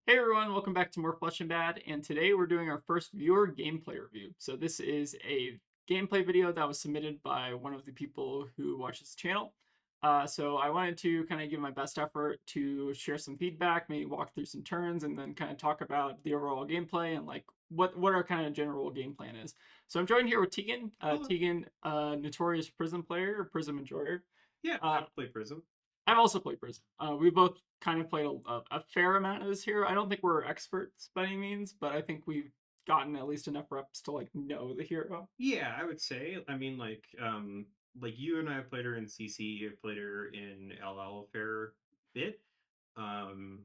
Hey everyone, welcome back to more Flesh and Bad, and today we're doing our first viewer gameplay review. So this is a gameplay video that was submitted by one of the people who watches the channel. So I wanted to kind of give my best effort to share some feedback, maybe walk through some turns, and then kind of talk about the overall gameplay and like what our kind of general game plan is. So I'm joined here with Tegan. Hello. Tegan, notorious Prism player, or Prism enjoyer. Yeah, Uh, I've played Prism. I've also played Prism. We both kind of played a fair amount of this here. I don't think we're experts by any means, but I think we've gotten at least enough reps to like know the hero. Yeah, I would say. I mean, like you and I have played her in CC. You've played her in LL a fair bit. Um,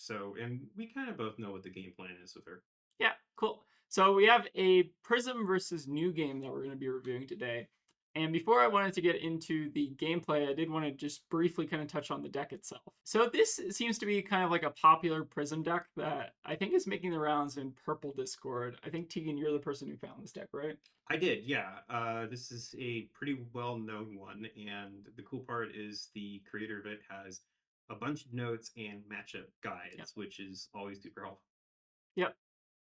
and we kind of both know what the game plan is with her. Yeah, cool. So we have a Prism versus New game that we're going to be reviewing today. And before I wanted to get into the gameplay, I did want to just briefly kind of touch on the deck itself. So this seems to be kind of like a popular Prism deck that I think is making the rounds in Purple Discord. I think Tegan, you're the person who found this deck, right? I did, yeah. This is a pretty well-known one, and the cool part is the creator of it has a bunch of notes and matchup Yeah. guides, which is always super helpful. Yep.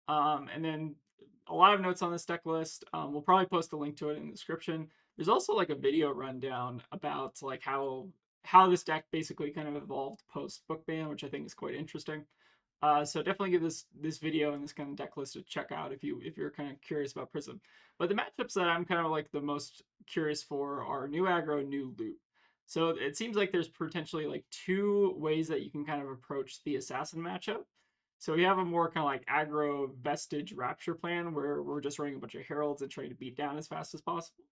And then a lot of notes on this deck list. We'll probably post a link to it in the description. There's also like a video rundown about like how this deck basically kind of evolved post book ban, which I think is quite interesting. So definitely give this video and this kind of deck list a check out if you're kind of curious about Prism. But the matchups that I'm kind of like the most curious for are new aggro, new loot. So it seems like there's potentially like two ways that you can kind of approach the assassin matchup. So we have a more kind of like aggro vestige rapture plan where we're just running a bunch of heralds and trying to beat down as fast as possible.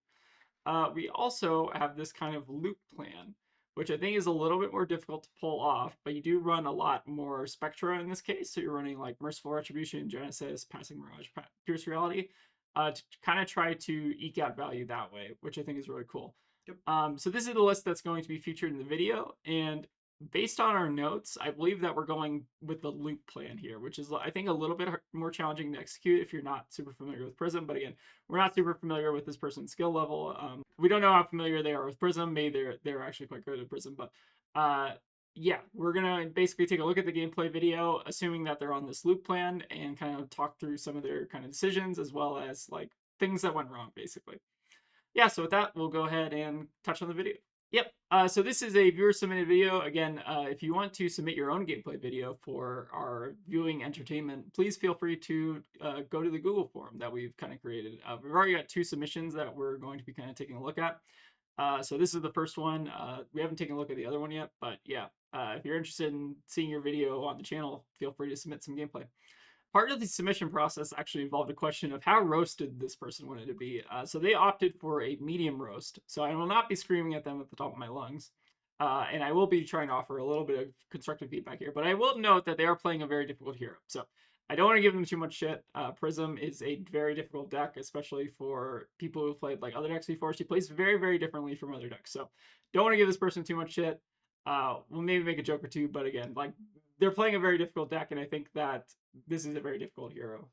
We also have this kind of loop plan, which I think is a little bit more difficult to pull off, but you do run a lot more spectra in this case. So you're running like Merciful Retribution, Genesis, Passing Mirage, Pierce Reality, to kind of try to eke out value that way, which I think is really cool. Yep. So this is the list that's going to be featured in the video, and based on our notes, I believe that we're going with the loop plan here, which is I think a little bit more challenging to execute if you're not super familiar with Prism. But again, we're not super familiar with this person's skill level. We don't know how familiar they are with Prism. Maybe they're actually quite good at Prism, but uh, yeah, we're gonna basically take a look at the gameplay video, assuming that they're on this loop plan, and kind of talk through some of their kind of decisions as well as like things that went wrong, basically. Yeah, so with that, we'll go ahead and touch on the video. Yep. So this is a viewer submitted video. Again, if you want to submit your own gameplay video for our viewing entertainment, please feel free to go to the Google form that we've kind of created. We've already got two submissions that we're going to be kind of taking a look at. So this is the first one. We haven't taken a look at the other one yet, but yeah, if you're interested in seeing your video on the channel, feel free to submit some gameplay. Part of the submission process actually involved a question of how roasted this person wanted to be. So they opted for a medium roast. So I will not be screaming at them at the top of my lungs. And I will be trying to offer a little bit of constructive feedback here. But I will note that they are playing a very difficult hero. So I don't want to give them too much shit. Prism is a very difficult deck, especially for people who've played like other decks before. She plays very, very differently from other decks. So don't want to give this person too much shit. We'll maybe make a joke or two, but again, like they're playing a very difficult deck, and I think that this is a very difficult hero.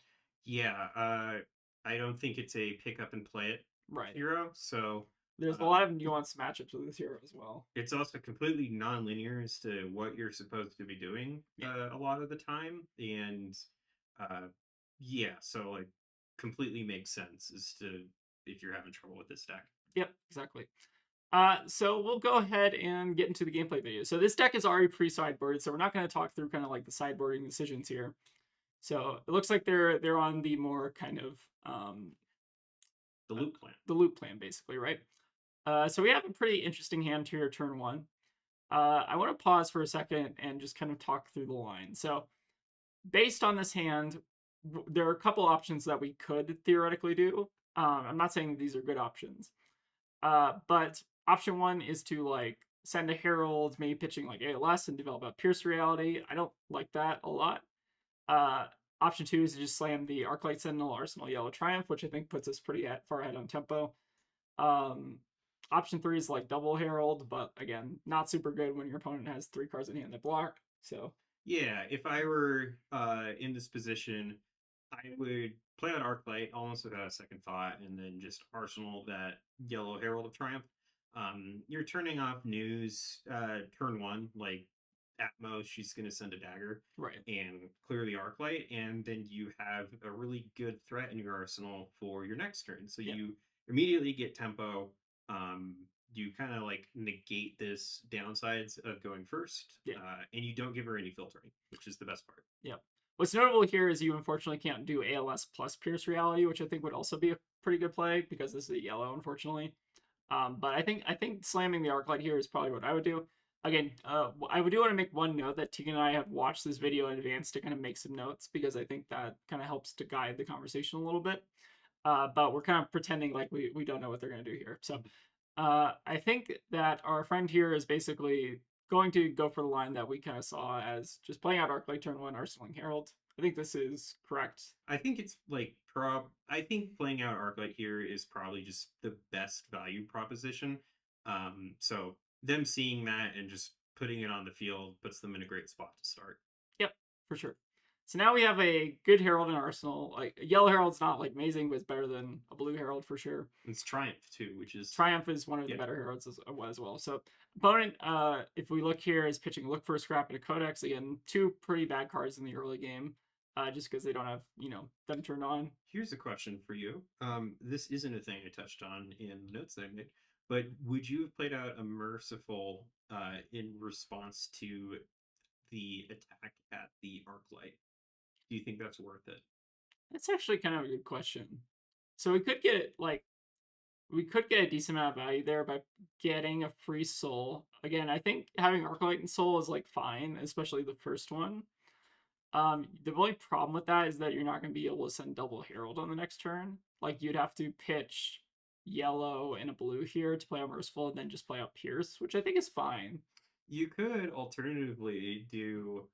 Yeah, I don't think it's a pick up and play it Right. hero, so There's a lot of nuanced matchups with this hero as well. it's also completely non-linear as to what you're supposed to be doing Yeah. a lot of the time, and uh, yeah, so like completely makes sense as to if you're having trouble with this deck. Yep. Exactly. So we'll go ahead and get into the gameplay video. So this deck is already pre-sideboarded, so we're not going to talk through kind of like the sideboarding decisions here. So it looks like they're on the more kind of The loop plan. the loop plan, basically, right? So we have a pretty interesting hand here, turn one. I want to pause for a second and just kind of talk through the line. So based on this hand, there are a couple options that we could theoretically do. I'm not saying that these are good options, but option one is to like send a herald, maybe pitching like ALS and develop a Pierce Reality. I don't like that a lot. Uh, Option two is to just slam the Arclight Sentinel, Arsenal Yellow Triumph, which I think puts us pretty far ahead on tempo. Um, Option three is like double Herald, but again, not super good when your opponent has three cards in hand that block. So Yeah, if I were in this position, I would play on Arclight almost without a second thought, and then just arsenal that yellow Herald of Triumph. You're turning off news turn one, like at most she's going to send a dagger Right. and clear the arc light, and then you have a really good threat in your arsenal for your next turn. So Yeah. you immediately get tempo. Um, you kind of like negate this downsides of going first, Yeah. and you don't give her any filtering, which is the best part. Yeah. What's notable here is you unfortunately can't do ALS plus Pierce Reality, which I think would also be a pretty good play because this is a yellow, unfortunately. But I think slamming the arc light here is probably what I would do. Again, I would do want to make one note that Tegan and I have watched this video in advance to kind of make some notes because I think that kind of helps to guide the conversation a little bit. But we're kind of pretending like we don't know what they're going to do here. So I think that our friend here is basically going to go for the line that we kind of saw as just playing out Arclight turn one, Arsenal Herald. I think this is correct. I think it's like I think playing out Arclight here is probably just the best value proposition. So them seeing that and just putting it on the field puts them in a great spot to start. Yep, for sure. So now we have a good Herald in Arsenal. Like a yellow Herald's not like amazing, but it's better than a blue Herald for sure. It's Triumph too, which is Triumph is one of the yeah. better Heralds as well. So opponent, if we look here, is pitching Look for a Scrap and a Codex. Again, two pretty bad cards in the early game, just because they don't have them turned on. Here's a question for you. This isn't a thing I touched on in the notes that I made, but would you have played out a merciful in response to the attack at the Arclight? Do you think that's worth it? That's actually kind of a good question. So we could get a decent amount of value there by getting a free soul. Again, I think having Arclight and Soul is like fine, especially the first one. The only problem with that is that you're not going to be able to send double Herald on the next turn. Like you'd have to pitch yellow and a blue here to play out Merciful and then just play out Pierce, which I think is fine. You could alternatively do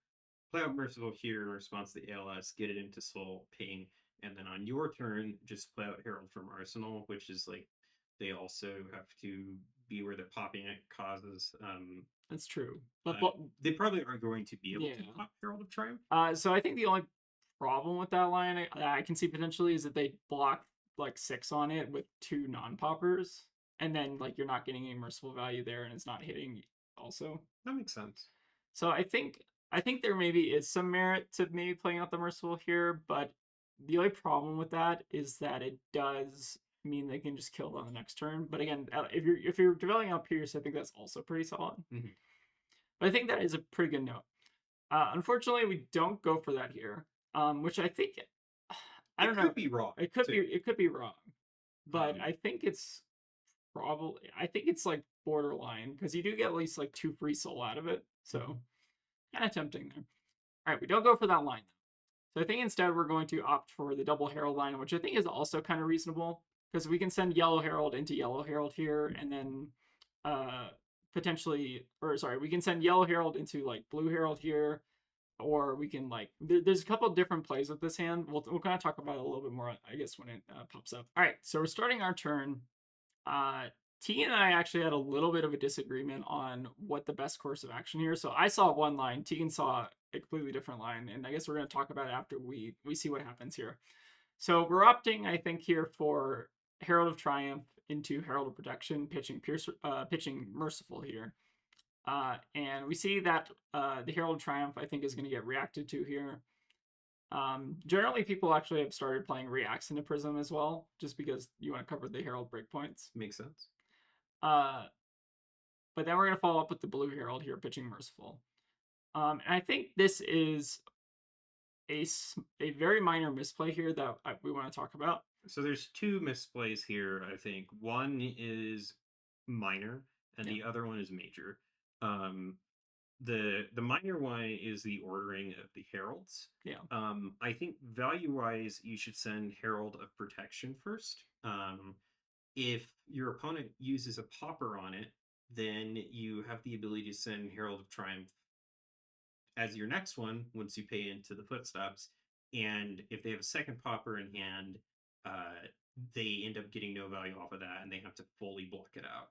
play out Merciful here in response to the ALS, get it into Soul, ping, and then on your turn, just play out Herald from Arsenal, which is like they also have to be where they're popping it causes. That's true. Uh, But they probably are going to be able yeah. to pop Herald of Triumph. So I think the only problem with that line I can see potentially is that they block like 6 on it with 2 non-poppers, and then like you're not getting any merciful value there, and it's not hitting also. That makes sense. So I think there maybe is some merit to maybe playing out the merciful here, but the only problem with that is that it does mean they can just kill it on the next turn. But again, if you're developing out Pierce, I think that's also pretty solid. Mhm. But I think that is a pretty good note. Unfortunately, we don't go for that here, which I think I It don't know. could be wrong It could be too. it could be wrong, but Um, I think it's like borderline because you do get at least like 2 free soul out of it, so kind of tempting there. All right, we don't go for that line. So I think instead we're going to opt for the double Herald line, which I think is also kind of reasonable because we can send Yellow Herald into Yellow Herald here, and then uh potentially, or sorry, we can send Yellow Herald into like Blue Herald here, or we can like there's a couple of different plays with this hand. We'll kind of talk about it a little bit more, I guess, when it pops up. All right, so we're starting our turn. Uh, T and I actually had a little bit of a disagreement on what the best course of action here. So I saw one line, Tegan saw a completely different line, and I guess we're going to talk about it after we see what happens here. So we're opting, I think, here for Herald of Triumph into Herald of Protection, pitching Merciful here. And we see that the Herald of Triumph, I think, is going to get reacted to here. Generally, people actually have started playing reacts into Prism as well, just because you want to cover the Herald breakpoints. Makes sense. Uh, but then we're going to follow up with the Blue Herald here, pitching Merciful. And I think this is a very minor misplay here that we want to talk about. So there's two misplays here, I think. One is minor and Yeah. the other one is major. Um, the minor one is the ordering of the heralds. Yeah. I think value wise, you should send Herald of Protection first. If your opponent uses a popper on it, then you have the ability to send Herald of Triumph as your next one once you pay into the footsteps. And if they have a second popper in hand, they end up getting no value off of that and they have to fully block it out.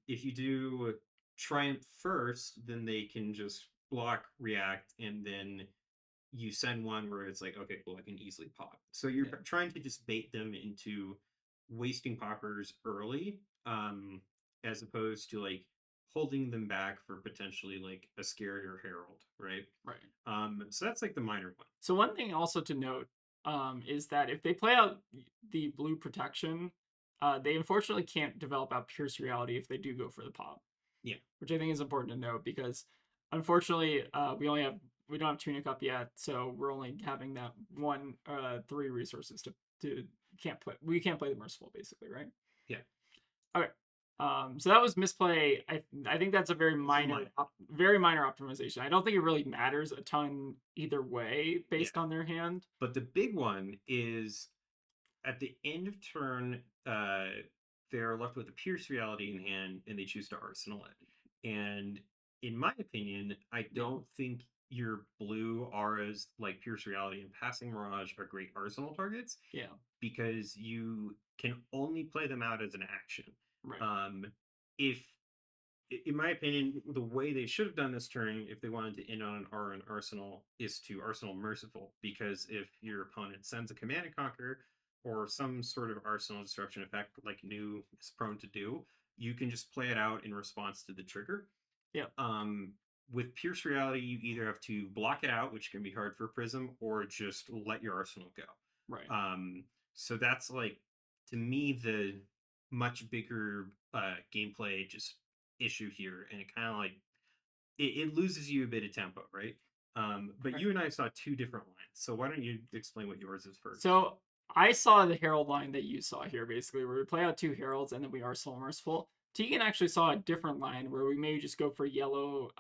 If you do Triumph first, then they can just block, react, and then you send one where it's like, okay, cool, I can easily pop. So you're Yeah. trying to just bait them into wasting poppers early, as opposed to like holding them back for potentially like a scarier herald, right? Right. So that's like the minor one. So one thing also to note is that if they play out the blue protection, they unfortunately can't develop out Pierce Reality if they do go for the pop, Yeah. which I think is important to note because unfortunately we don't have Tunic up yet, so we're only having that one 3 resources to we can't play the Merciful basically, right? Yeah. Okay. So that was misplay. I think that's a This is mine. very minor optimization. I don't think it really matters a ton either way Yeah. based on their hand. But the big one is at the end of turn, they're left with a Pierce Reality in hand, and they choose to Arsenal it. And in my opinion, I Yeah. don't think your blue auras like Pierce Reality and Passing Mirage are great Arsenal targets Yeah. because you can only play them out as an action. Right. Um, if in my opinion, the way they should have done this turn, if they wanted to end on an R and Arsenal, is to Arsenal Merciful. Because if your opponent sends a Command and Conquer or some sort of Arsenal Disruption effect, like New is prone to do, you can just play it out in response to the trigger. Yeah. Um, with Pierce Reality, you either have to block it out, which can be hard for Prism, or just let your Arsenal go. Right. So that's like, to me, the much bigger gameplay just issue here, and it kind of like it loses you a bit of tempo, right? But Right. you and I saw two different lines, so why don't you explain what yours is first? So I saw the Herald line that you saw here, basically, where we play out 2 Heralds and then we Arsenal Merciful. Tegan actually saw a different line where we maybe just go for yellow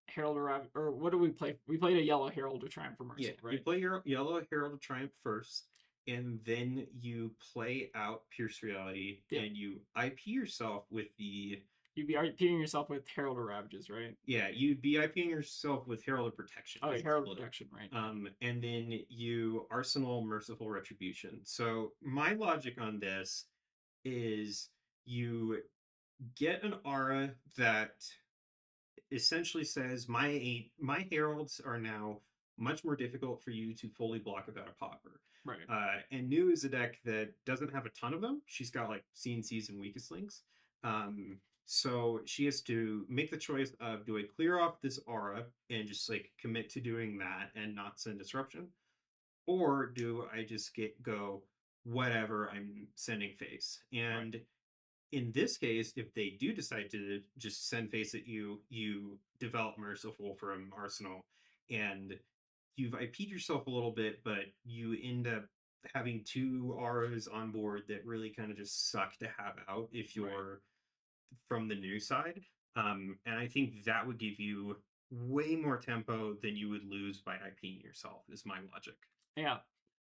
Herald or what do we play? We played a yellow Herald to Triumph for Yeah, Merciful, you right? play your yellow Herald of Triumph first, and then you play out Pierce Reality, Yeah. and you IP yourself with the You'd be repeating yourself with Herald or Ravages, right? yeah, you'd be IPing yourself with Herald of Protection Oh, because yeah, it's Herald blue. Protection, right? And then you Arsenal Merciful Retribution. So my logic on this is you get an aura that essentially says my heralds are now much more difficult for you to fully block without a popper. Right. And New is a deck that doesn't have a ton of them. She's got like CNCs and weakest links. So she has to make the choice of do I clear off this aura and just like commit to doing that and not send disruption, or do I just go whatever I'm sending face? Right. And in this case, if they do decide to just send face at you, you develop Merciful from Arsenal, and you've IP'd yourself a little bit, but you end up having two auras on board that really kind of just suck to have out if Right. you're from the new side. And I think that would give you way more tempo than you would lose by IPing yourself, is my logic. Yeah.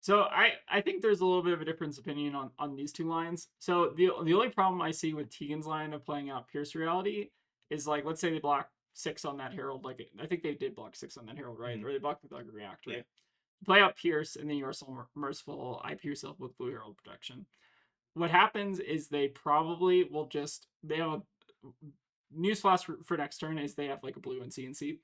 So I think there's a little bit of a difference opinion on these two lines. So the only problem I see with Tegan's line of playing out Pierce Reality is like let's say they block 6 on that Herald, like I think they did block 6 on that Herald, right? Mm-hmm. Or they blocked the React, Yeah. right? Play out Pierce and then you are so merciful, IP yourself with Blue Herald protection. What happens is they probably will just they have a newsflash for next turn is they have like a blue and CNC.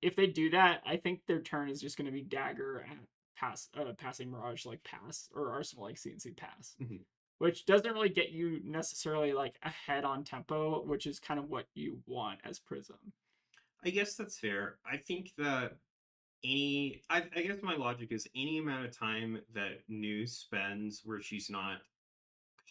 If they do that, I think their turn is just going to be dagger at passing mirage like pass or arsenal like CNC pass, Mm-hmm. which doesn't really get you necessarily like ahead on tempo, which is kind of what you want as Prism. I guess that's fair. I think that I guess my logic is any amount of time that New spends where she's not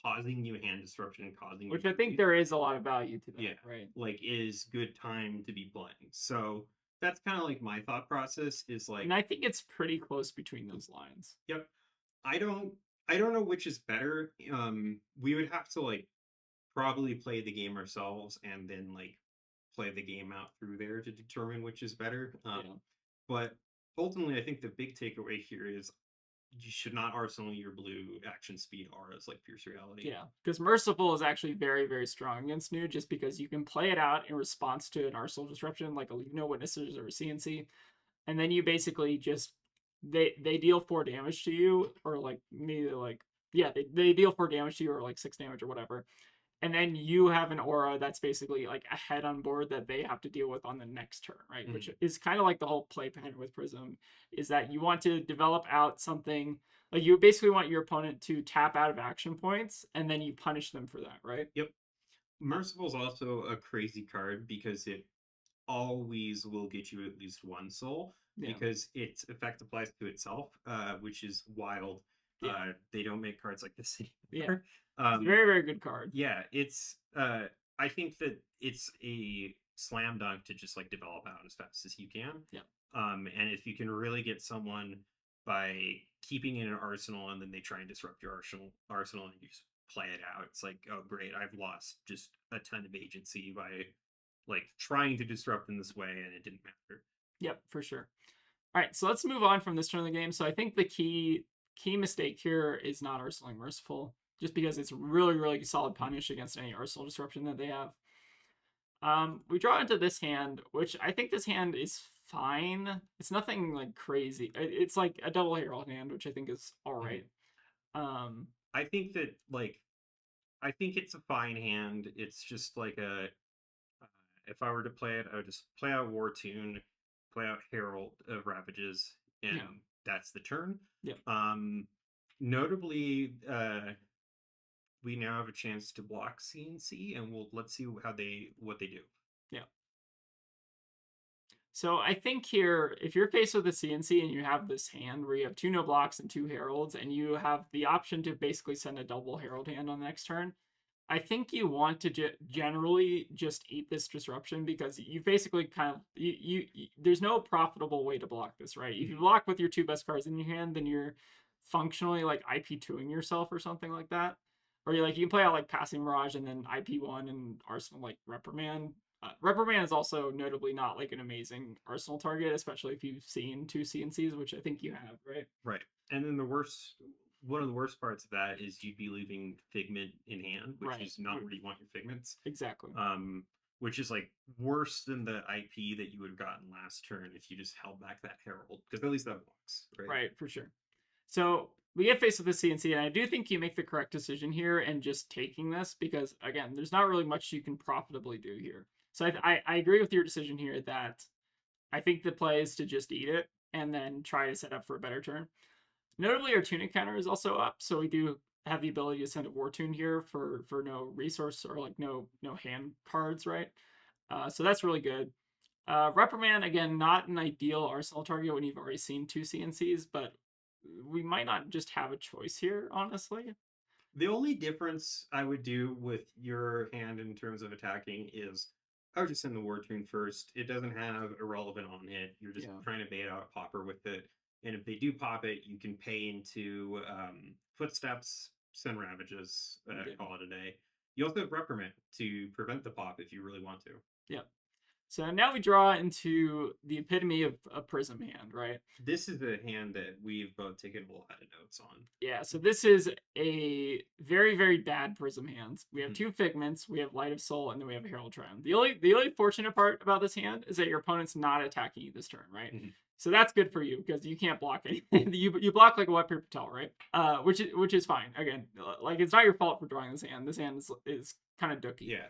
causing you hand disruption and causing you Which I think grief, there is a lot of value to yeah, that, right? like is good time to be playing. So that's kind of like my thought process is And like, I think it's pretty close between those lines. yep, I don't I don't know which is better. We would have to like probably play the game ourselves and then like play the game out through there to determine which is better. Yeah. But ultimately, I think the big takeaway here is you should not arsenal your blue action speed auras like Pierce Reality. Yeah, because Merciful is actually very, very strong against New, just because you can play it out in response to an Arsenal disruption, like a Leave No Witnesses or a CNC, and then you basically just they deal 4 damage to you, or like maybe like yeah, they deal 4 damage to you, or like 6 damage or whatever, and then you have an aura that's basically like ahead on board that they have to deal with on the next turn, right? Which Mm-hmm. is kind of like the whole play pattern with Prism, is that you want to develop out something like you basically want your opponent to tap out of action points and then you punish them for that, right? Yep. Merciful is also a crazy card because it always will get you at least one soul Yeah, because its effect applies to itself, which is wild. yeah, They don't make cards like this yeah. anymore. It's a Um, very, very good card. yeah, it's. I think that it's a slam dunk to just like develop out as fast as you can. Yeah, And if you can really get someone by keeping in an arsenal and then they try and disrupt your arsenal and you just play it out, it's like, oh great, I've lost just a ton of agency by like trying to disrupt in this way and it didn't matter. yep, for sure. All right, so let's move on from this turn of the game. So I think the key mistake here is not arsenaling Merciful, just because it's really, really solid punish against any arsenal disruption that they have. We draw into this hand, which I think this hand is fine. It's nothing like crazy. It's like a double herald hand, which I think is all Mhm. right. Um, I think that like I think it's a fine hand. It's just like a if I were to play it, I would just play out War Tune, play out Herald of Ravages, and yeah, that's the turn. yeah, Um, Notably, we now have a chance to block CNC, and let's see how they what they do. yeah. So I think here, if you're faced with a CNC and you have this hand where you have two no blocks and two heralds, and you have the option to basically send a double herald hand on the next turn, I think you want to generally just eat this disruption because you basically kind of there's no profitable way to block this, right? If you Mhm. block with your two best cards in your hand, then you're functionally like IP2ing yourself or something like that. Or you like you can play out like Passing Mirage and then IP1 and Arsenal like Reprimand. Reprimand is also notably not like an amazing Arsenal target, especially if you've seen two CNCs, which I think you have, right? Right, and then one of the worst parts of that is you'd be leaving Figment in hand, which Right. is not where you want your Figments. Exactly. Um, which is like worse than the IP that you would have gotten last turn if you just held back that Herald, because at least that blocks, right? Right, for sure. So we get faced with the CNC, and I do think you make the correct decision here and just taking this because again, there's not really much you can profitably do here. So I agree with your decision here that I think the play is to just eat it and then try to set up for a better turn. Notably, our tunic counter is also up, so we do have the ability to send a war tune here for no resource or like no hand cards, right? So that's really good. Reprimand, again, not an ideal arsenal target when you've already seen two CNCs, but we might not just have a choice here, honestly. The only difference I would do with your hand in terms of attacking is I would just send the War Tune first. It doesn't have irrelevant on it. You're just Yeah, trying to bait out a popper with it. And if they do pop it, you can pay into footsteps, send ravages, yeah, call it a day. You also have reprimand to prevent the pop if you really want to. yeah. So now we draw into the epitome of a prism hand, right? This is a hand that we've both taken a lot of notes on. Yeah, so this is a very, very bad prism hand. We have Mhm. two figments, we have Light of Soul, and then we have Herald Triumph. The only fortunate part about this hand is that your opponent's not attacking you this turn, right? Mhm. So that's good for you because you can't block anything. you block like a wet paper towel, right? Which is fine. Again, like it's not your fault for drawing this hand. This hand is kind of dookie. Yeah.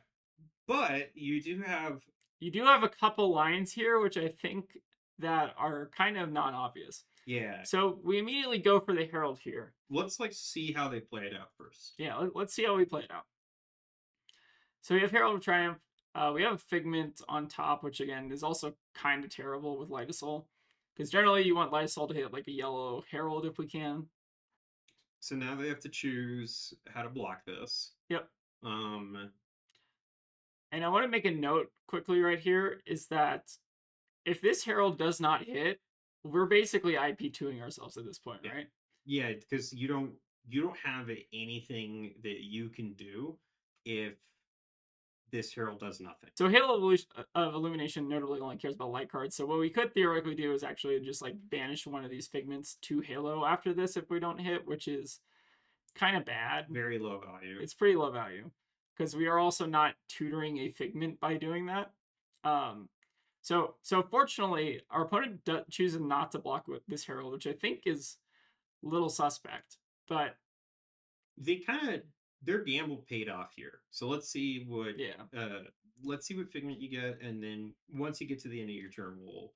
But you do have You do have a couple lines here, which I think that are kind of non-obvious. yeah. So we immediately go for the Herald here. Let's like see how they play it out first. Yeah, let's see how we play it out. So we have Herald of Triumph. We have Figment on top, which again is also kind of terrible with Light of Soul. Because generally you want Light of Soul to hit like a yellow Herald if we can. So now they have to choose how to block this. Yep. Um, And I want to make a note quickly right here is that if this Herald does not hit, we're basically IP2ing ourselves at this point, yeah, right? yeah, because you don't have anything that you can do if this herald does nothing. So Halo of Illumination notably only cares about light cards. So what we could theoretically do is actually just like banish one of these figments to Halo after this if we don't hit, which is kind of bad. Very low value. It's pretty low value because we are also not tutoring a figment by doing that. Um, so fortunately, our opponent chooses not to block with this herald, which I think is a little suspect. But They kind of their gamble paid off here. So yeah, let's see what figment you get, and then once you get to the end of your turn, we'll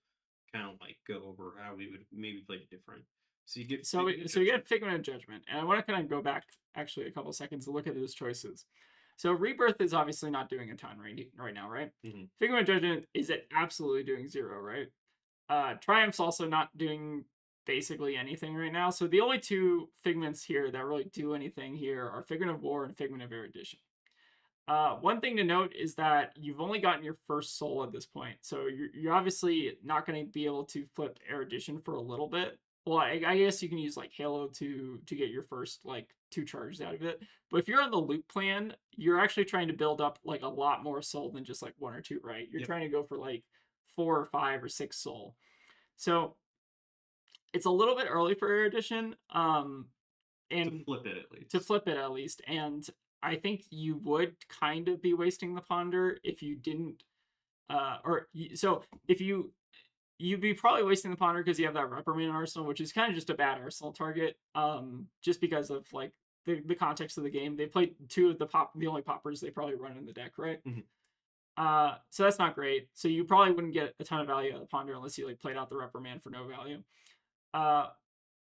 kind of like go over how we would maybe play it different. So you get so figment of so you judgment. get Figment of Judgment, and I want to kind of go back actually a couple seconds to look at those choices. So Rebirth is obviously not doing a ton right now, right? Hmm. Figment of Judgment is it absolutely doing zero, right? Triumph's also not doing basically anything right now. So the only two figments here that really do anything here are Figment of War and Figment of Erudition. One thing to note is that you've only gotten your first soul at this point, so you're obviously not going to be able to flip Erudition for a little bit. Well, I guess you can use like Halo to get your first like 2 charges out of it. But if you're on the loop plan, you're actually trying to build up like a lot more soul than just like 1 or 2, right? You're Yep. trying to go for like 4 or 5 or 6 soul. So it's a little bit early for Erudition. To And flip it at to least. flip it at least. And I think you would kind of be wasting the ponder if you didn't. So if you'd be probably wasting the ponder because you have that reprimand arsenal, which is kind of just a bad arsenal target. Just because of like the context of the game. They played two of the only poppers they probably run in the deck, right? Hmm. So that's not great. So you probably wouldn't get a ton of value out of the ponder unless you like played out the reprimand for no value. Uh,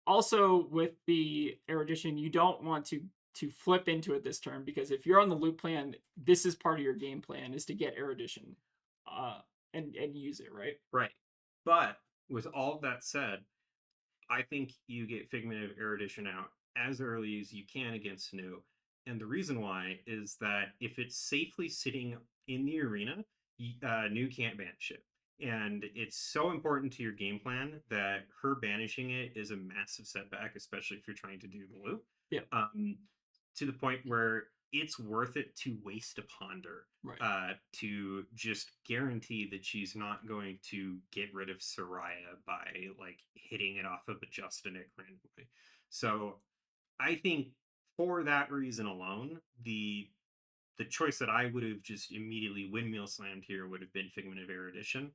Also with the erudition, you don't want to flip into it this turn because if you're on the loop plan, this is part of your game plan is to get erudition, uh, and use it, right? Right. But with all of that said, I think you get Figment of Erudition out as early as you can against New. And the reason why is that if it's safely sitting in the arena, New can't banish it. And it's so important to your game plan that her banishing it is a massive setback, especially if you're trying to do the loop. Yeah, Um, to the point where it's worth it to waste a ponder right. to just guarantee that she's not going to get rid of Soraya by like hitting it off of a Justinik randomly. So I think for that reason alone, the choice that I would have just immediately windmill slammed here would have been Figment of Erudition.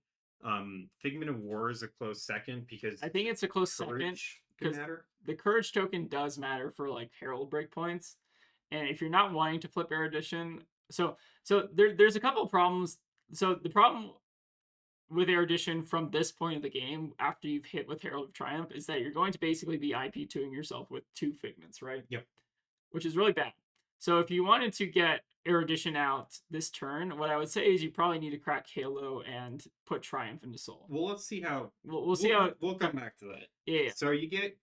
Figment of War is a close second because I think it's a close second courage can because matter. the courage token does matter for like herald breakpoints, and if you're not wanting to flip erudition, there's a couple of problems. So the problem with erudition from this point of the game after you've hit with Herald of Triumph is that you're going to basically be IP2ing yourself with 2 figments, right? Yep. Which is really bad. So if you wanted to get erudition out this turn, what I would say is you probably need to crack Halo and put Triumph into Soul. Well, let's see how We'll see how we'll come back to that. yeah. So you get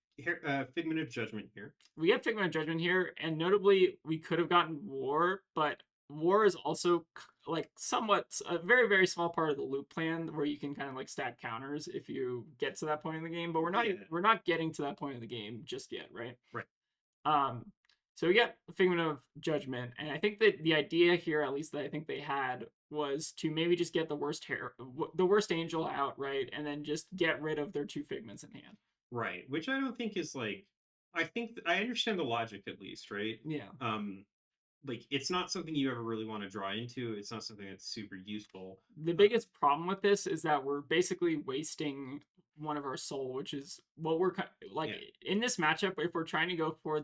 Figment of Judgment here. We have Figment of Judgment here, and notably we could have gotten War, but War is also like somewhat a very very small part of the loop plan where you can kind of like stack counters if you get to that point in the game. But we're not getting to that point of the game just yet, right? Right. Um, so we get Figment of Judgment, and I think that the idea here, at least that I think they had, was to maybe just get the worst angel out, right, and then just get rid of their 2 figments in hand. Right. Which I don't think is like I think I understand the logic at least, right? Yeah. Like it's not something you ever really want to draw into. It's not something that's super useful. The biggest problem with this is that we're basically wasting one of our soul, which is what we're like Yeah. in this matchup. If we're trying to go for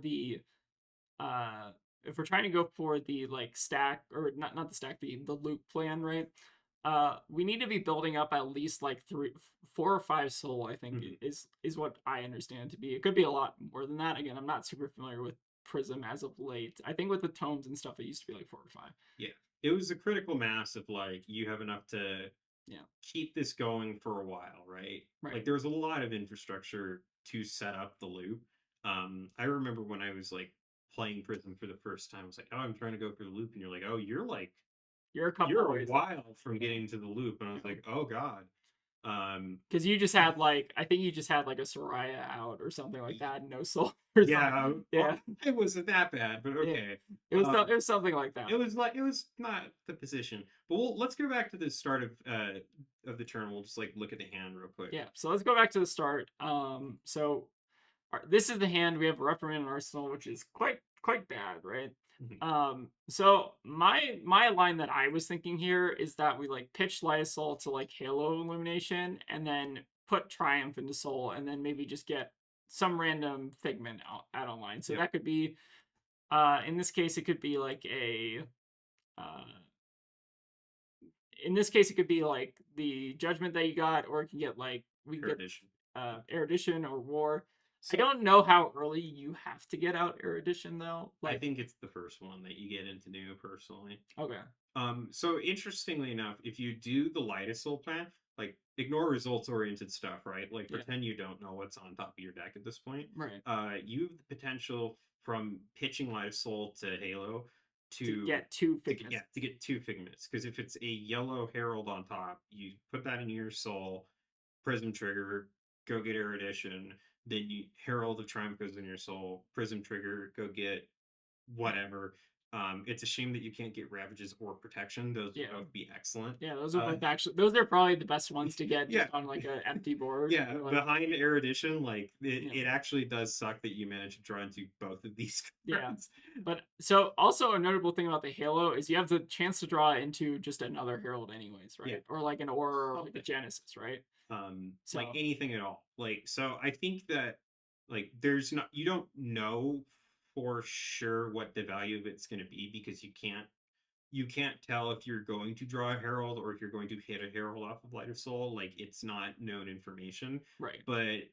uh, if we're trying to go for the like stack or not the stack, the loop plan, right? We need to be building up at least like 4 or 5 soul. I think Mhm. is what I understand to be. It could be a lot more than that. Again, I'm not super familiar with Prism as of late. I think with the tomes and stuff, it used to be like 4 or 5. Yeah. It was a critical mass of like you have enough to Yeah. keep this going for a while, right? Right. Like there was a lot of infrastructure to set up the loop. I remember when I was like playing Prism for the first time, I was like, "Oh, I'm trying to go for the loop," and you're like, "Oh, You're a couple you're of a ways. while from Yeah. getting to the loop," and I was like, "Oh God." Because you just had like I think you just had like a Soraya out or something like that, no soul or something. Yeah, Yeah, it wasn't that bad, but yeah. okay. Um, It was something like that. it was not the position. But let's go back to the start of the turn. We'll just like look at the hand real quick. Yeah. So let's go back to the start. This is the hand. We have a reprimand and arsenal, which is quite bad, right? Mhm. So my line that I was thinking here is that we like pitch Lysol to like Halo Illumination, and then put Triumph into Soul, and then maybe just get some random Figment out online. So Yep. that could be, in this case, it could be like uh, in this case, it could be like the Judgment that you got, or it can get like we can get Erudition. Erudition or War. I So don't know how early you have to get out Erudition though. I Like, think it's the first one that you get into new personally. okay, So interestingly enough, if you do the lightest soul plan, like ignore results oriented stuff, right? Like yeah, pretend you don't know what's on top of your deck at this point. right. You have the potential from pitching lightest soul to Halo To to get two yeah, figments. to get two figments. Because if it's a yellow herald on top, you put that into your soul, prism trigger, go get erudition, then you herald of triumph goes in your soul, prism trigger, go get Yeah, whatever. It's a shame that you can't get ravages or protection. Those would yeah, both be excellent. yeah. Those are Uh, both actually. Those are probably the best ones to get yeah, just on like an empty board. yeah. Or like, Behind erudition, like yeah, it actually does suck that you managed to draw into both of these yeah. cards. But so also a notable thing about the Halo is you have the chance to draw into just another Herald anyways, Yeah, right? Or like an Aura or like a something. Genesis, right? Like So anything at all. Like so, I think that like there's not you don't know for sure what the value of it's going to be because you can't tell if you're going to draw a herald or if you're going to hit a herald off of Light of Soul. Like it's not known information, right. but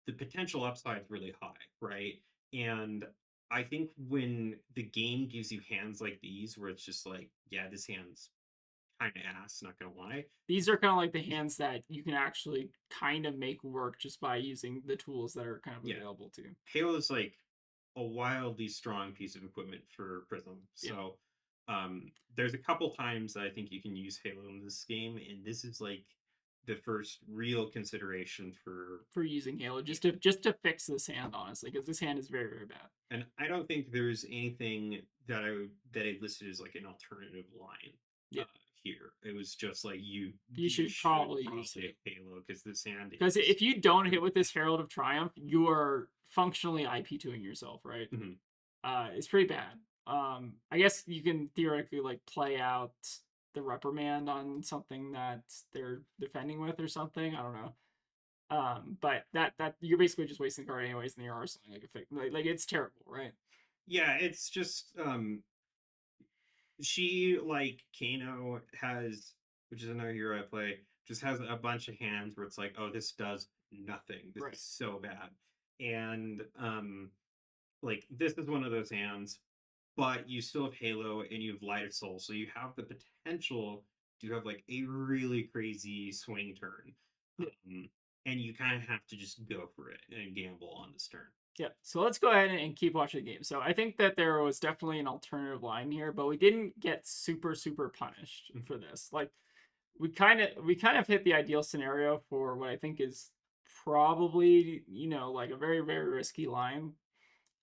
the potential upside is really high, right? And I think when the game gives you hands like these, where it's just like, yeah, this hand's kind of ass, not gonna lie. These are kind of like the hands that you can actually kind of make work just by using the tools that are kind of Yeah, available to. Halo is like a wildly strong piece of equipment for Prism. Yeah. So there's a couple times that I think you can use Halo in this game, and this is like the first real consideration for For using Halo yeah. just to fix this hand honestly because this hand is very very bad. And I don't think there's anything that I listed as like an alternative line Yeah. here. It was just like You you should should probably use probably have it. Halo because this hand Because is if you don't hit pretty with bad. this Herald of Triumph, you are functionally IP2ing yourself, right? Mhm. It's pretty bad. I guess you can theoretically like play out the reprimand on something that they're defending with or something. I don't know. But that you're basically just wasting the card anyways, and you're arsenal like it's terrible, right? Yeah, it's just she like Kano has, which is another hero I play, just has a bunch of hands where it's like, oh, this does nothing. This Right. is so bad. And like this is one of those hands, but you still have Halo and you have Light of Soul, so you have the potential to have like a really crazy swing turn. Yeah. And you kind of have to just go for it and gamble on this turn. Yeah. So let's go ahead and keep watching the game. So I think that there was definitely an alternative line here, but we didn't get super punished for this. Like we kind of hit the ideal scenario for what I think is probably like a very very risky line.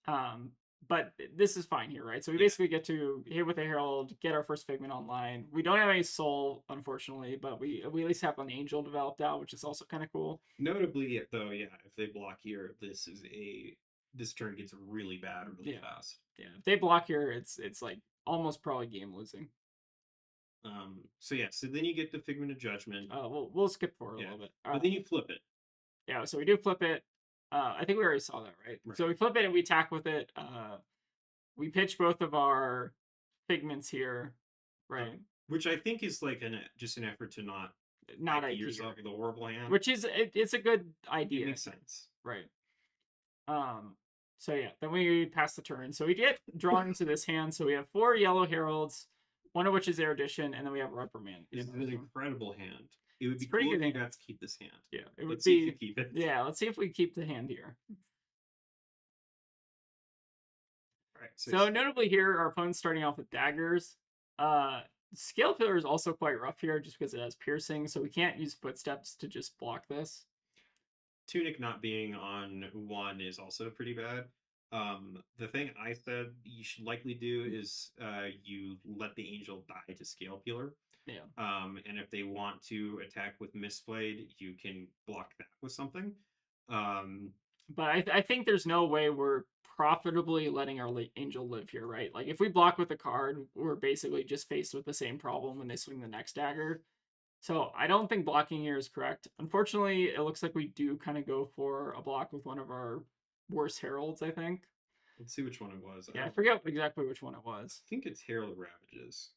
Um, but this is fine here, right? So we Yeah. basically get to hit with a herald, get our first figment online. We don't have any soul, unfortunately, but we at least have an angel developed out, which is also kind of cool. Notably, though, yeah, if they block here, this turn gets really bad really Yeah, fast. yeah. If they block here, it's like almost probably game losing. So yeah, so then you get the Figment of Judgment. We'll skip forward a Yeah, little bit. but then you flip it. Yeah, so we do flip it. I think we already saw that, right? Right. So we flip it and we attack with it. We pitch both of our figments here, right? Which I think is like just an effort to not Not IP IP yourself here, with a horrible hand. which is it's a good It idea, makes sense. right? Um, so yeah, then we pass the turn. So we get drawn into this hand. So we have 4 yellow heralds, one of which is erudition, and then we have reprimand. This is an incredible hand. It would It's a be pretty cool good if you hand. got to keep this hand. Yeah, it would Let's see if you be. keep it. Yeah, let's see if we keep the hand here. All right. So notably here, our opponent's starting off with daggers. Uh, Scale Pillar is also quite rough here just because it has piercing, so we can't use footsteps to just block this. Tunic not being on one is also pretty bad. The thing I said you should likely do is you let the angel die to Scale Peeler. Yeah. And if they want to attack with Misplayed, you can block that with something. Um, But I think there's no way we're profitably letting our angel live here, right? Like if we block with a card, we're basically just faced with the same problem when they swing the next dagger. So I don't think blocking here is correct. Unfortunately, it looks like we do kind of go for a block with one of our worst heralds, I think. let's see which one it was. Yeah, I forget exactly which one it was. I think it's Herald of Ravages.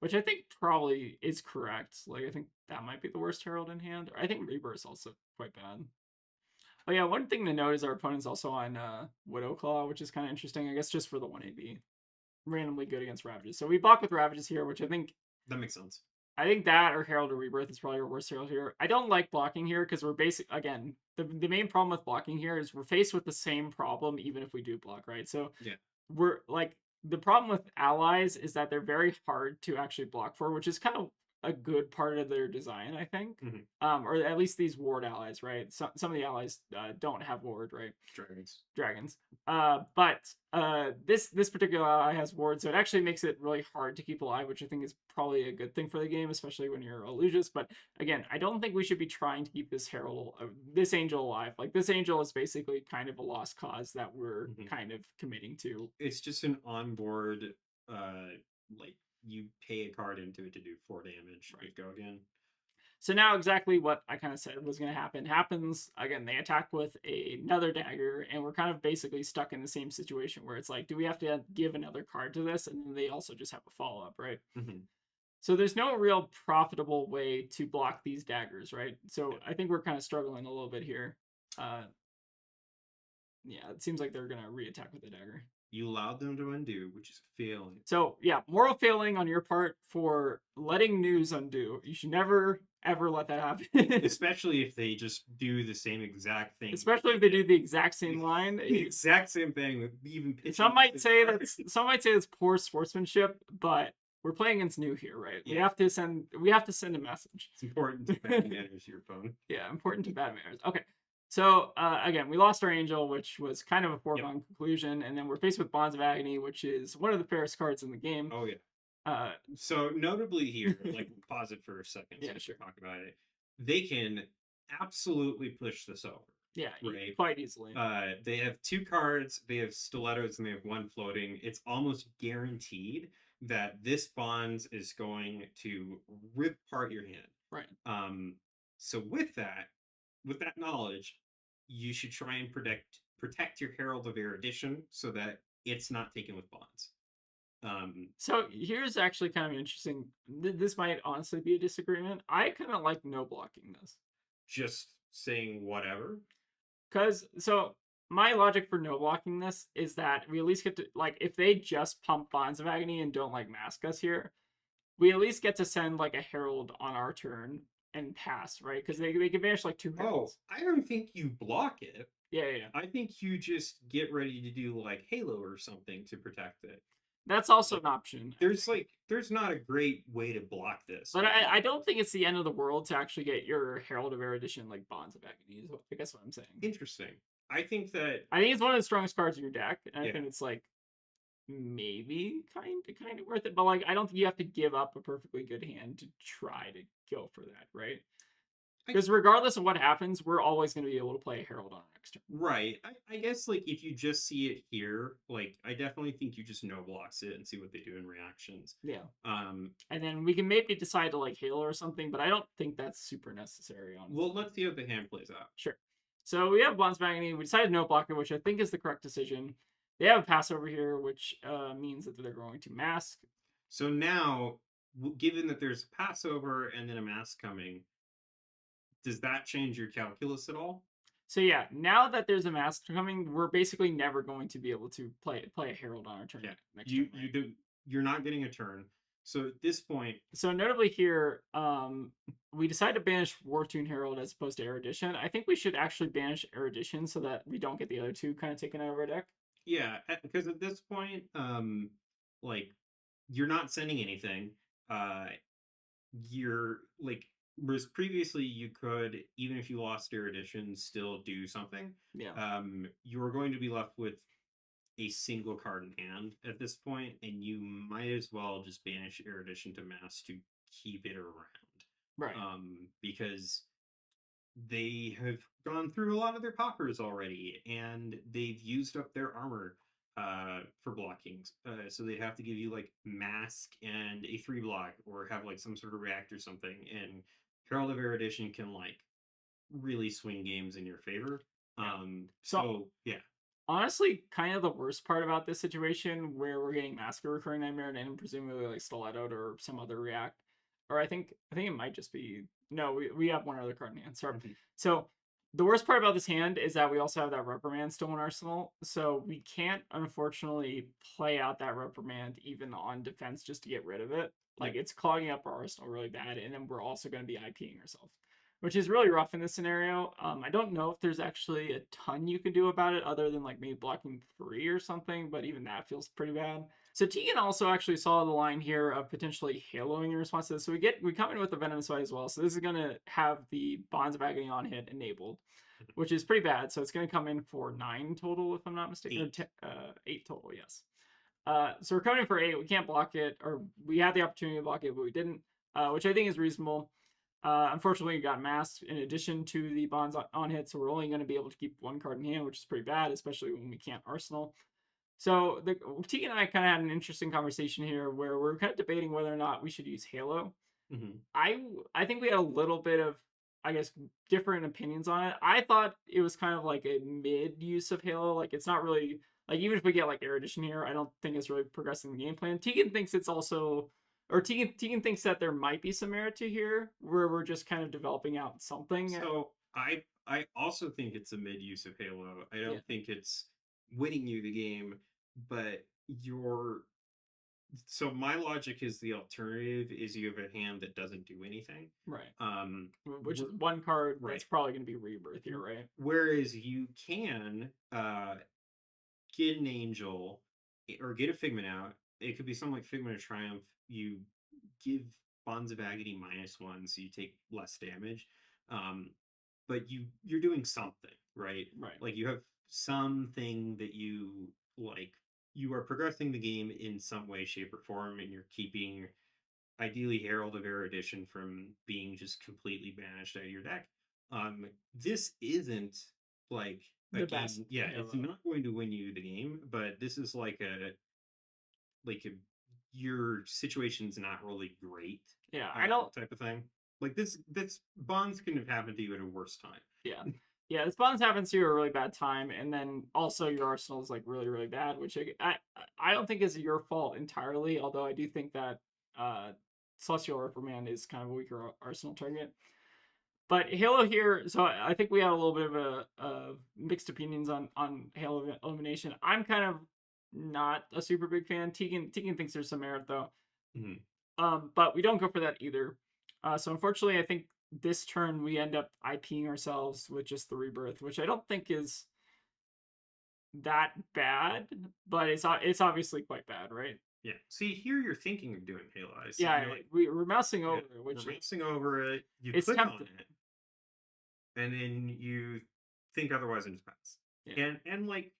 Which I think probably is correct. Like I think that might be the worst herald in hand. I think Rebirth's also quite bad. Oh yeah, one thing to note is our opponent's also on Widow Claw, which is kind of interesting. I guess just for the 1AB, randomly good against Ravages. So we block with Ravages here, which That makes sense. I think that or Herald or Rebirth is probably our worst Herald here. I don't like blocking here because we're basic again. The main problem with blocking here is we're faced with the same problem even if we do block, right? So Yeah. we're like the problem with allies is that they're very hard to actually block for, which is kind of a good part of their design, I think. Mhm. Or at least these ward allies, right? Some of the allies don't have ward, right? Dragons. But this particular ally has ward, so it actually makes it really hard to keep alive, which I think is probably a good thing for the game, especially when you're Elusius. But again, I don't think we should be trying to keep this Herald, this Angel alive. Like this Angel is basically kind of a lost cause that we're kind of committing to. It's just an onboard, uh, like you pay a card into it to do 4 damage. Right. Go again. So now exactly what I kind of said was going to happen happens. Again, they attack with another dagger, and we're kind of basically stuck in the same situation where it's like, do we have to give another card to this? And then they also just have a follow-up, right? So there's no real profitable way to block these daggers, right? So I think we're kind of struggling a little bit here. Yeah, it seems like they're going to re-attack with the dagger. You allowed them to undo, which is failing. So yeah, moral failing on your part for letting news undo. You should never ever let that happen. Especially if they just do the same exact thing. Especially if they do the exact same line. The exact same thing with even pitching. Some might say that's poor sportsmanship, but we're playing against new here, right? Yeah. We have to send a message. It's important to bad manners your opponent. Yeah, important to bad manners. Okay. So again, we lost our Angel, which was kind of a foregone conclusion, and then we're faced with Bonds of Agony, which is one of the fairest cards in the game. Oh yeah. So notably here, like pause it for a second. Yeah, sure. Talk about it. They can absolutely push this over. Yeah, right. Quite easily. They have 2 cards. They have stilettos, and they have 1 floating. It's almost guaranteed that this Bonds is going to rip apart your hand. Right. So with that knowledge, you should try and protect your Herald of Erudition so that it's not taken with Bonds. So here's actually kind of interesting. This might honestly be a disagreement. I kind of like no blocking this. Just saying whatever? Because, so my logic for no blocking this is that we at least get to, like, if they just pump Bonds of Agony and don't, like, mask us here, we at least get to send, like, a Herald on our turn and pass, right? Because they can banish, like, 2 Heralds. Oh, I don't think you block it. Yeah. I think you just get ready to do, like, Halo or something to protect it. That's also an option. There's not a great way to block this. But I don't think it's the end of the world to actually get your Herald of Erudition, like, Bonds of Agony, I guess what I'm saying. Interesting. I think it's one of the strongest cards in your deck, and I think it's, like, maybe kind of worth it, but, like, I don't think you have to give up a perfectly good hand to try to go for that, right? Because regardless of what happens, we're always going to be able to play a Herald on our next turn. Right. I guess, like, if you just see it here, like, I definitely think you just no blocks it and see what they do in reactions. Yeah. And then we can maybe decide to, like, Halo or something, but I don't think that's super necessary, honestly. Well, let's see how the hand plays out. Sure. So we have Bonds of Agony. We decided no blocker, which I think is the correct decision. They have a pass over here, which means that they're going to mask. So now, given that there's a Passover and then a mask coming, does that change your calculus at all? So yeah, now that there's a mask coming, we're basically never going to be able to play a Herald on our turn. Yeah. You're not getting a turn. So at this point, so notably here, we decided to banish Wartune Herald as opposed to Erudition. I think we should actually banish Erudition so that we don't get the other 2 kind of taken out of our deck. Yeah, because at this point, like, you're not sending anything. You're like, whereas previously you could, even if you lost Erudition, still do something. Yeah. You are going to be left with a single card in hand at this point, and you might as well just banish Erudition to mass to keep it around. Right. Because they have gone through a lot of their poppers already, and they've used up their armor for blocking. So they'd have to give you, like, mask and a 3 block, or have, like, some sort of react or something. And Herald of Erudition can, like, really swing games in your favor. So yeah. Honestly, kind of the worst part about this situation where we're getting Massacre Recurring Nightmare and presumably, like, Stiletto or some other react, or I think it might just be no. We have one other card in hand. Sorry. So The worst part about this hand is that we also have that reprimand still in arsenal, so we can't unfortunately play out that reprimand even on defense just to get rid of it. Yeah. Like it's clogging up our arsenal really bad, and then we're also going to be IPing ourselves, which is really rough in this scenario. I don't know if there's actually a ton you can do about it other than like maybe blocking 3 or something, but even that feels pretty bad. So Tegan also actually saw the line here of potentially haloing in response to this. So we come in with the Venomous Bite as well. So this is gonna have the Bonds of Agony on hit enabled, which is pretty bad. So it's gonna come in for 9 total, if I'm not mistaken, or 8. 8 total. Yes. So we're coming in for 8. We can't block it, or we had the opportunity to block it, but we didn't, which I think is reasonable. Unfortunately, we got masked in addition to the bonds on hit, so we're only going to be able to keep 1 card in hand, which is pretty bad, especially when we can't arsenal. So Tegan and I kind of had an interesting conversation here where we're kind of debating whether or not we should use Halo. Mm-hmm. I think we had a little bit of, I guess, different opinions on it. I thought it was kind of like a mid use of Halo. Like it's not really like, even if we get like Erudition here, I don't think it's really progressing the game plan. Tegan thinks it's also, or Tegan thinks that there might be some merit to here where we're just kind of developing out something. So I also think it's a mid use of Halo. I Yeah. don't think it's winning you the game, but your so my logic is the alternative is you have a hand that doesn't do anything. Right. Um, Which is 1 card right. that's probably going to be Rebirth here, right? Whereas you can get an angel or get a figment out. It could be something like Figment of Triumph. You give Bonds of Agony -1, so you take less damage. But you're doing something, right? Right. Like you have something that you like. You are progressing the game in some way, shape, or form, and you're keeping ideally Herald of Erudition from being just completely banished out of your deck. This isn't like a The game. best Yeah, it's Halo. not going to win you the game, but this is like a your situation's not really great. Yeah, I don't. Type of thing. Like this bonds couldn't have happened to you at a worse time. Yeah. Yeah, this bonds happens to you at a really bad time, and then also your arsenal is like really, really bad, which I don't think is your fault entirely, although I do think that Celestial Reprimand is kind of a weaker arsenal target. But Halo here, so I think we had a little bit of a mixed opinions on Halo elimination. I'm kind of not a super big fan. Tegan thinks there's some merit though. Mhm. But we don't go for that either. So unfortunately, I think this turn we end up IPing ourselves with just the Rebirth, which I don't think is that bad, but it's obviously quite bad, right? Yeah. See, here you're thinking of doing Halo. I see. Yeah, You're like, we're mousing yeah, over it, which you're mousing over it. You it's click tempting. on it, and then you think otherwise and just pass. Yeah. And like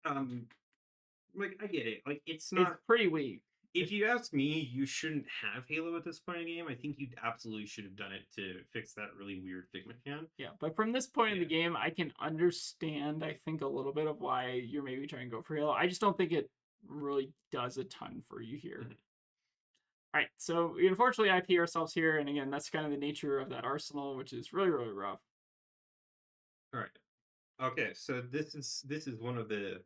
I get it. Like it's It's not. pretty weak. If you ask me, you shouldn't have Halo at this point in the game. I think you absolutely should have done it to fix that really weird Figment hand. Yeah, but from this point in the Yeah. game, I can understand, I think, a little bit of why you're maybe trying to go for Halo. I just don't think it really does a ton for you here. Mhm. All right, so we unfortunately IP ourselves here, and again, that's kind of the nature of that arsenal, which is really, really rough. All right. Okay, so this is one of the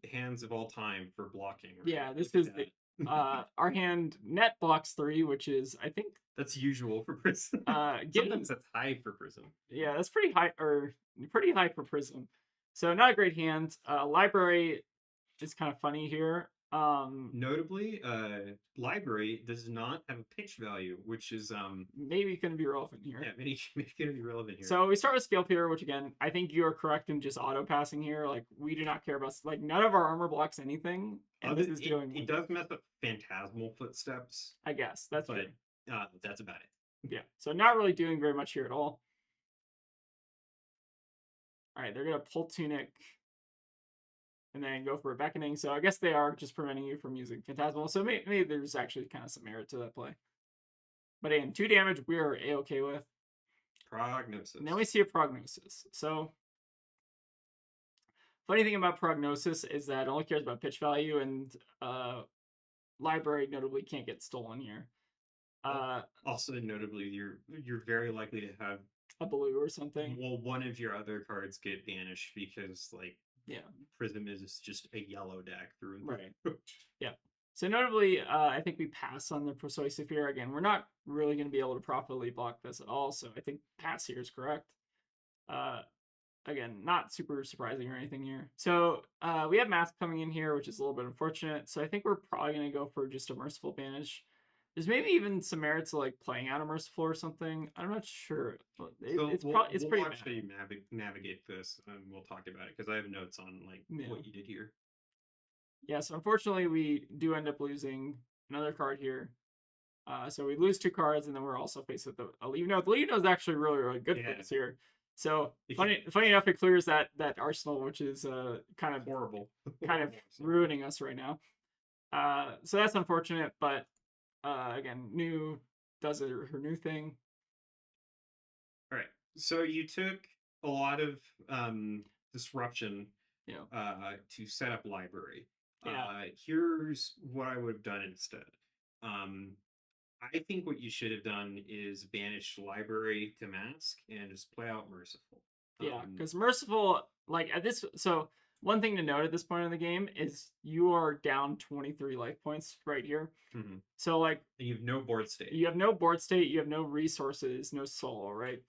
hands of all time for blocking. Right? Yeah, this Look is at the that. our hand net blocks 3, which is I think That's usual for Prism. getting Sometimes that's high for Prism. yeah, that's pretty high or pretty high for Prism. So not a great hand. Library is kind of funny here. Notably, library does not have a pitch value, which is Maybe going to be relevant here. yeah, maybe going to be relevant here. So we start with Scale Peter, which again, I think you are correct in just auto passing here. Like we do not care about like none of our armor blocks anything, and this is doing. It does mess up Phantasmal Footsteps. I guess that's but true. that's about it. Yeah, so not really doing very much here at all. All right, they're gonna pull Tunic, and then go for a Beckoning. So I guess they are just preventing you from using Phantasmal. So maybe there's actually kind of some merit to that play. But again, 2 damage we are a-okay with. Prognosis. And then we see a Prognosis. So funny thing about Prognosis is that it only cares about pitch value, and library notably can't get stolen here. Also, notably, you're very likely to have a blue or something. Well, one of your other cards get banished because like yeah, Prism is just a yellow deck through and right. Yeah. So notably, I think we pass on the Persuasive here. Again, we're not really going to be able to properly block this at all. So I think pass here is correct. Uh, Again, not super surprising or anything here. So we have Mask coming in here, which is a little bit unfortunate. So I think we're probably going to go for just a Merciful Banish. There's maybe even some merit to like playing out a Merciful or something. I'm not sure. So It's probably it's we'll pretty bad. actually navigate this, and we'll talk about it because I have notes on like Yeah. what you did here. Yeah. So unfortunately, we do end up losing another card here. So we lose 2 cards, and then we're also faced with the Leave Note. The Leave Note is actually really good for Yeah, us here. So it can funny enough, it clears that arsenal, which is horrible, kind of horrible. So, ruining us right now. So that's unfortunate, but again, new does her new thing. all right. So you took a lot of disruption You know, to set up library. yeah, Here's what I would have done instead. Um, I think what you should have done is banish library to mask and just play out merciful. yeah, Um, because merciful like at this. So one thing to note at this point in the game is you are down 23 life points right here. mhm. So like And you have no board state. you have no board state, you have no resources, no soul, right?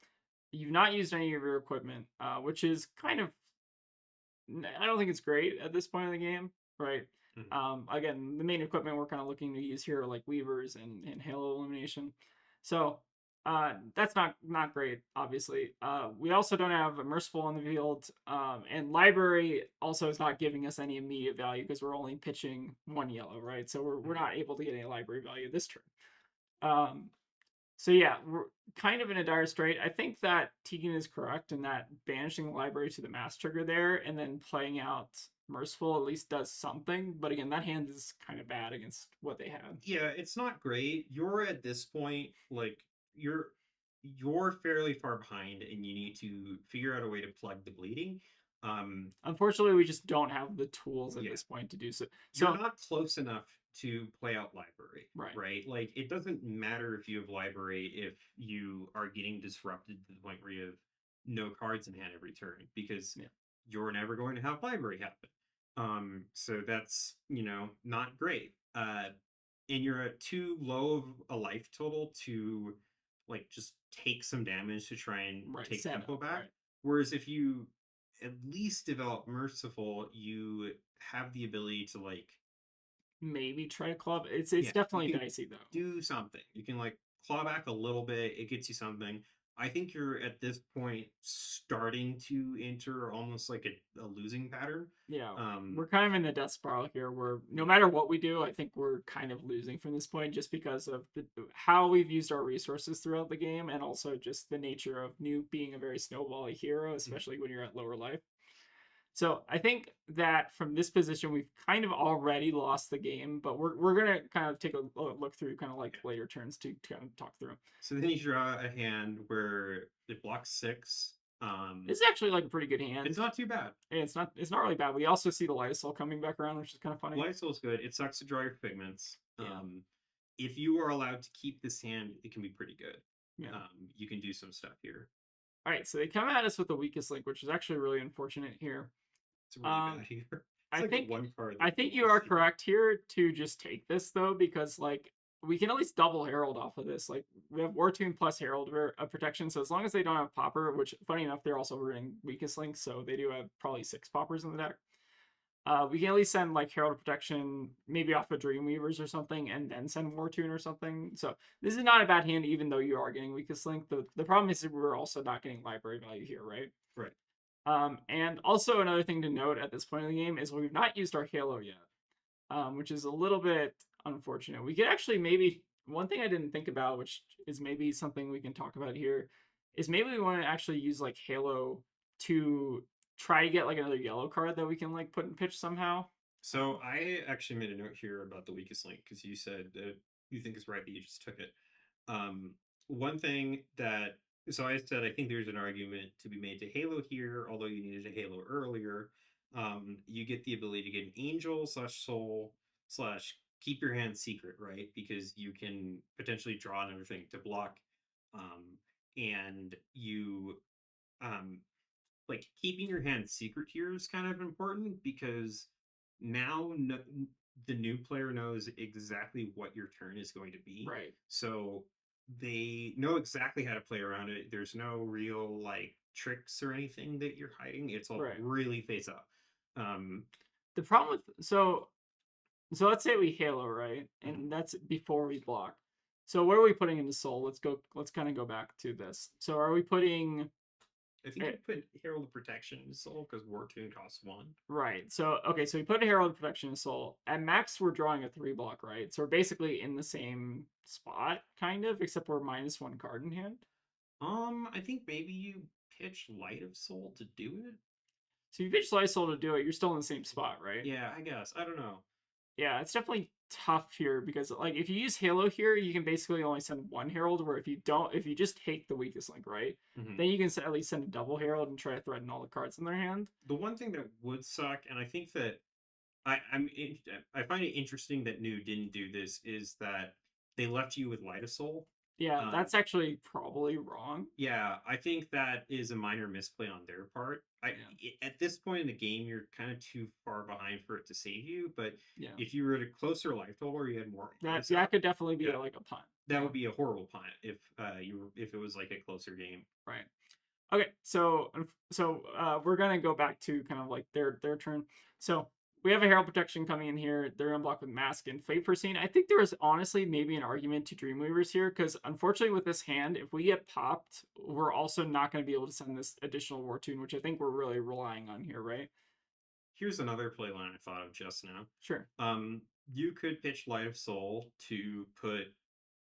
You've not used any of your equipment, which is kind of I don't think it's great at this point in the game, right? Mhm. Again, the main equipment we're kind of looking to use here are like weavers and halo illumination. So that's not great, obviously. We also don't have a merciful on the field, and library also is not giving us any immediate value because we're only pitching 1 yellow, right? So we're Mhm. not able to get any library value this turn. Um, so yeah, we're kind of in a dire strait. I think that Tegan is correct in that banishing the library to the mass trigger there and then playing out Merciful at least does something. But again, that hand is kind of bad against what they had. Yeah, it's not great. You're at this point, like you're you're fairly far behind, and you need to figure out a way to plug the bleeding. Um, Unfortunately, we just don't have the tools at yeah, this point to do so. you're So not close enough to play out library, right, right? Like it doesn't matter if you have library if you are getting disrupted to the point where you have no cards in hand every turn because yeah, you're never going to have library happen. So that's not great. And you're at too low of a life total to like just take some damage to try and right, take set tempo up, back. right. Whereas if you at least develop merciful, you have the ability to like Maybe try to club. It's yeah, you definitely can dicey though. do something. You can like claw back a little bit. It gets you something. I think you're at this point starting to enter almost like a losing pattern. Yeah, Um, we're kind of in the death spiral here where no yeah, matter what we do, I think we're kind of losing from this point just because of how we've used our resources throughout the game and also just the nature of New being a very snowbally hero, mhm, especially when you're at lower life. So I think that from this position, we've kind of already lost the game, but we're gonna kind of take a look through kind of like yeah. later turns to kind of talk through. So then you draw a hand where it blocks six. This is actually like a pretty good It's hand. not too bad. It's not really bad. We also see the Lysol coming back around, which is kind of funny. Lysol's good. It sucks to draw your pigments. Yeah, If you are allowed to keep this hand, it can be pretty good. yeah. You can do some stuff here. All right, so they come at us with the weakest link, which is actually really unfortunate here. It's really bad Um, here. It's I like the think one card I that think you you can are see. correct here to just take this though, because like we can at least double Herald off of this. Like we have War Tune plus Herald protection, so as long as they don't have Popper, which funny enough they're also running weakest link, so they do have probably 6 Poppers in the deck. We can at least send like Herald protection, maybe off of Dreamweavers or something, and then send War Tune or something. So this is not a bad hand, even though you are getting weakest link. The problem is that we're also not getting library value here, right? Right. And also another thing to note at this point in the game is we've not used our Halo yet, which is a little bit unfortunate. We could actually maybe one thing I didn't think about, which is maybe something we can talk about here, is maybe we want to actually use like Halo to try to get like another yellow card that we can like put in pitch somehow. So I actually made a note here about the weakest link because you said that you think it's right that you just took it. One thing that so I said I think there's an argument to be made to Halo here, although you needed a Halo earlier. You get the ability to get an Angel slash Soul slash keep your hand secret, right? Because you can potentially draw another thing to block, and you um, like keeping your hand secret here is kind of important because now no, the new player knows exactly what your turn is going to be. Right. So they know exactly how to play around it. There's no real like tricks or anything that you're hiding. It's all Right. really face up. Um, The problem with so let's say we Halo, right? mhm. And that's before we block. So what are we putting into Soul? Let's kind of go back to this. So are we putting I think eh, you put Herald of Protection in Soul because War Tune costs one. right. So okay, so we put Herald Protection in Soul. At max we're drawing a 3 block, right? So we're basically in the same spot, kind of, except we're -1 card in hand. I think maybe you pitch Light of Soul to do it. So if you pitch Slice Soul to do it, you're still in the same spot, right? Yeah, I guess. I don't know. Yeah, it's definitely tough here because like if you use Halo here, you can basically only send one Herald. Where if you just take the weakest link, right, Mhm. then you can at least send a double Herald and try to threaten all the cards in their hand. The one thing that would suck, and I think that I find it interesting that New didn't do this, is that they left you with Light of Soul. Yeah, Um, that's actually probably wrong. yeah, I think that is a minor misplay on their part. Yeah, At this point in the game, you're kind of too far behind for it to save you. But yeah, if you were at a closer life total or you had more lives that up, could definitely be yeah, like a punt. that Yeah, would be a horrible punt if it was like a closer game. right. Okay, so we're gonna go back to kind of like their turn. So we have a Herald Protection coming in here. They're gonna block with Mask and Fate Foreseen. I think there is honestly maybe an argument to Dreamweavers here because unfortunately with this hand, if we get popped, we're also not gonna be able to send this additional War Tune, which I think we're really relying on here, right? Here's another play line I thought of just now. Sure. You could pitch Light of Soul to put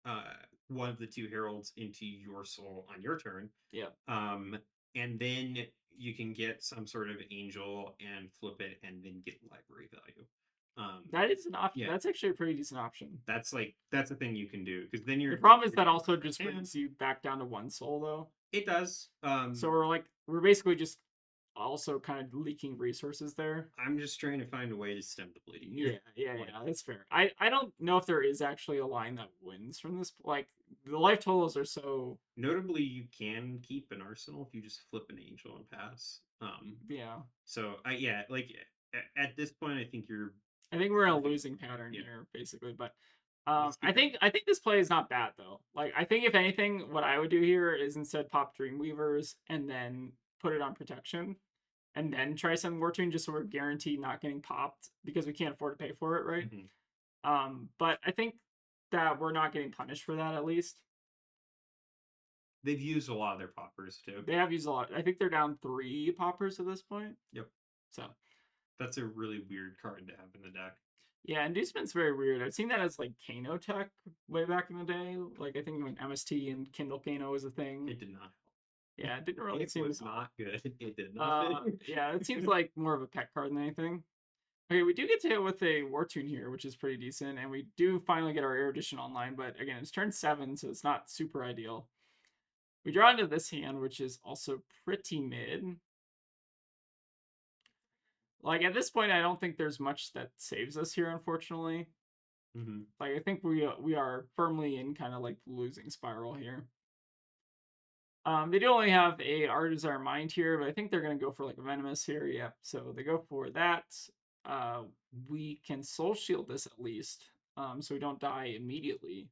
uh, one of the two heralds into your soul on your turn, Yeah. um, and then you can get some sort of angel and flip it, and then get library value. That is an option. Yeah, That's actually a pretty decent option. that's a thing you can do because then The you're problem is you're that getting also back just in hand. brings you back down to one soul though. It does. So we're basically just also kind of leaking resources there. I'm just trying to find a way to stem the bleeding here. Like, Yeah, that's fair. I don't know if there is actually a line that wins from this. Like the life totals are so notably, you can keep an arsenal if you just flip an angel and pass. yeah. So I yeah, like at this point, I think I think we're in a you're hitting losing point. pattern Yeah, here, basically. But let's keep going. I think this play is not bad though. Like I think if anything, what I would do here is instead pop Dreamweavers and then put it on protection, and then try some Wartune just so we're guaranteed not getting popped because we can't afford to pay for it, right? Hmm. But I think that we're not getting punished for that at least. They've used a lot of their poppers too. They have used a lot. I think they're down 3 poppers at this point. Yep, So that's a really weird card to have in the deck. yeah, inducement's very weird. I've seen that as like Kano tech way back in the day. Like I think when MST and Kindle Kano was a thing. It did not help. Yeah, it didn't really It seem was to not good. It did nothing. yeah, it seems like more of a pet card than anything. Okay, we do get to hit with a War Tune here, which is pretty decent, and we do finally get our Erudition online, but again, it's turn 7, so it's not super ideal. We draw into this hand, which is also pretty mid. Like, at this point, I don't think there's much that saves us here, unfortunately. Hmm. Like, I think we are firmly in kind of like losing spiral here. They do only have a Our Desire Mind here, but I think they're going to go for like a Venomous here. Yep, so they go for that. Uh, we can Soul Shield this at least, so we don't die immediately,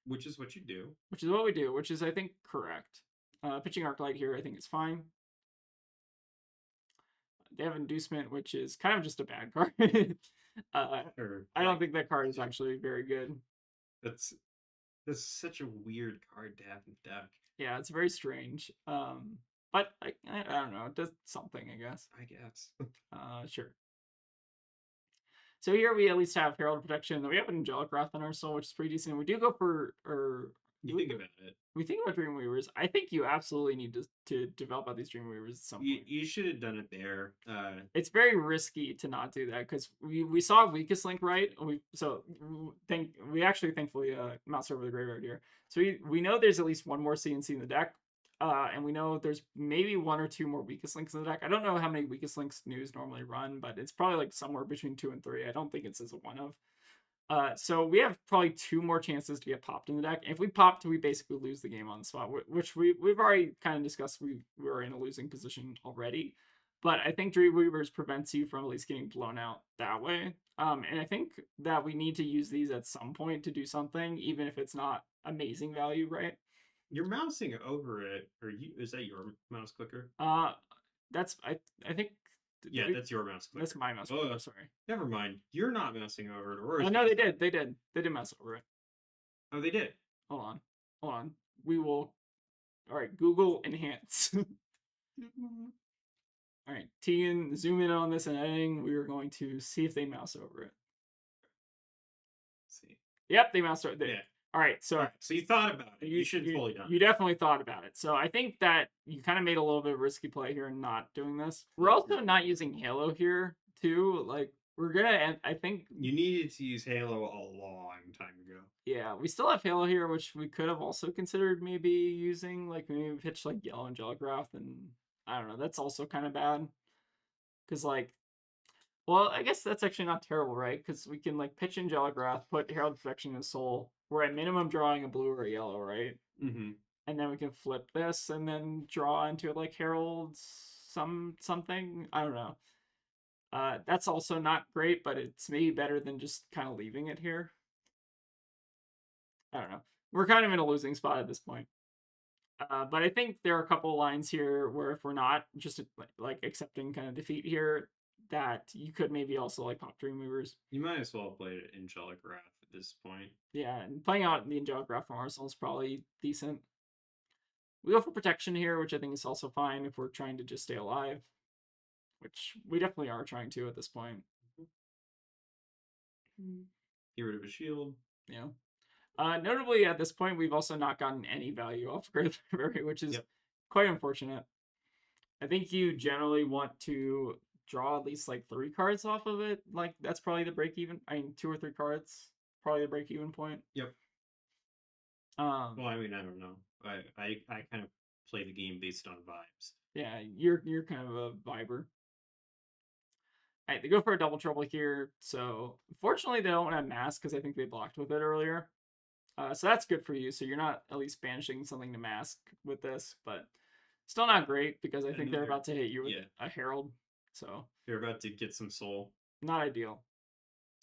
Which is what you do. which is what we do, which is, I think, correct. Pitching Arclight here, I think is fine. They have Inducement, which is kind of just a bad card. uh, Or I don't like think that card is actually very good. that's that's such a weird card to have in the deck. Yeah, it's very strange. But I don't know, it does something, I guess. I guess. Sure. So here we at least have Herald Protection. Then we have an Angelic Wrath on our soul, which is pretty decent. We do go for, or You think about it. we think about Dreamweavers. I think you absolutely need to develop out these Dreamweavers at some point. You should have done it there. It's very risky to not do that because we saw weakest link right. We actually thankfully mouse over the graveyard here. So we know there's at least one more CNC in the deck. And we know there's maybe 1 or 2 more weakest links in the deck. I don't know how many weakest links news normally run, but it's probably like somewhere between 2 and 3. I don't think it says a one of. So we have probably 2 more chances to get popped in the deck. And if we popped, we basically lose the game on the spot, which we've already kind of discussed. We were in a losing position already. But I think Dreamweavers prevents you from at least getting blown out that way. And I think that we need to use these at some point to do something, even if it's not amazing value, right? You're mousing over it, or is that your mouse clicker? Uh, that's I think Yeah, that's your mouse that's clicker. my mouse Oh, clicker. Sorry. never mind. You're not mousing over it, or Oh is no, yours they not? did. They did. They did mouse over it. Oh, they did. Hold on. Hold on. We will. All right. Google enhance. All right. Tegan, zoom in on this in editing. We are going to see if they mouse over it. Let's see. Yep, they mouse over it. Yeah. All right. All So right. So you thought about it. You should have totally done you it. definitely thought about it. So I think that you kind of made a little bit of risky play here and not doing this. We're Yeah, also not using Halo here too. Like we're gonna. I think you needed to use Halo a long time ago. yeah, we still have Halo here, which we could have also considered maybe using. Like maybe pitch like Yellow and Jellygraph, and I don't know. That's also kind of bad because like. Well, I guess that's actually not terrible, right? Because we can like pitch in Jellygrath, put Herald Perfection in Soul. We're at minimum drawing a blue or a yellow, right? Mm-hmm. And then we can flip this and then draw into like Herald something. I don't know. That's also not great, but it's maybe better than just kind of leaving it here. I don't know. We're kind of in a losing spot at this point. But I think there are a couple lines here where if we're not just like accepting kind of defeat here, that you could maybe also like pop Dream Movers. You might as well play it Angelic Wrath at this point. Yeah, and playing out the Angelic Graph from Arsenal is probably decent. We go for protection here, which I think is also fine if we're trying to just stay alive, which we definitely are trying to at this point. Get rid of a shield. Yeah. Notably, at this point, we've also not gotten any value off Great Library, which is Yep. quite unfortunate. I think you generally want to draw at least like 3 cards off of it. Like that's probably the break even. I mean, 2 or 3 cards, probably the break even point. Yep. Um, Well, I mean, I don't know. I kind of play the game based on vibes. yeah, you're kind of a viber. All right, they go for a double trouble here. So fortunately, they don't have mask because I think they blocked with it earlier. So that's good for you. So you're not at least banishing something to mask with this, but still not great because I think they're about to hit you with Yeah. a herald. So They're about to get some soul. not ideal.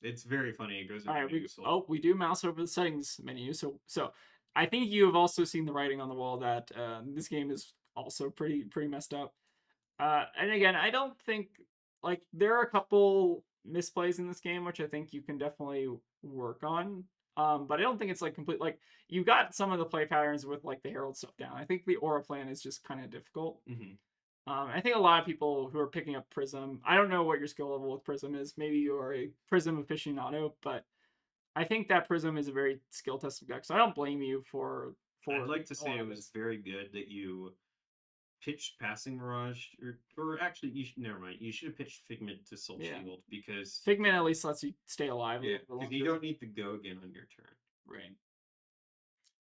It's very funny. It goes All into right, mega soul. we do mouse over the settings menu. So I think you have also seen the writing on the wall that this game is also pretty messed up. And again, I don't think like there are a couple misplays in this game which I think you can definitely work on. But I don't think it's like complete. Like you got some of the play patterns with like the herald stuff down. I think the aura plan is just kind of difficult. Mm-hmm. I think a lot of people who are picking up Prism, I don't know what your skill level with Prism is. Maybe you are a Prism aficionado, but I think that Prism is a very skill tested deck. So I don't blame you I'd for like to a say lot it of was this. very good that you pitched Passing Mirage, or actually, never mind. You should have pitched Figment to Soul Yeah, Shield because Figment at least lets you stay alive a yeah, little bit because longer. you don't need to go again on your turn. Right.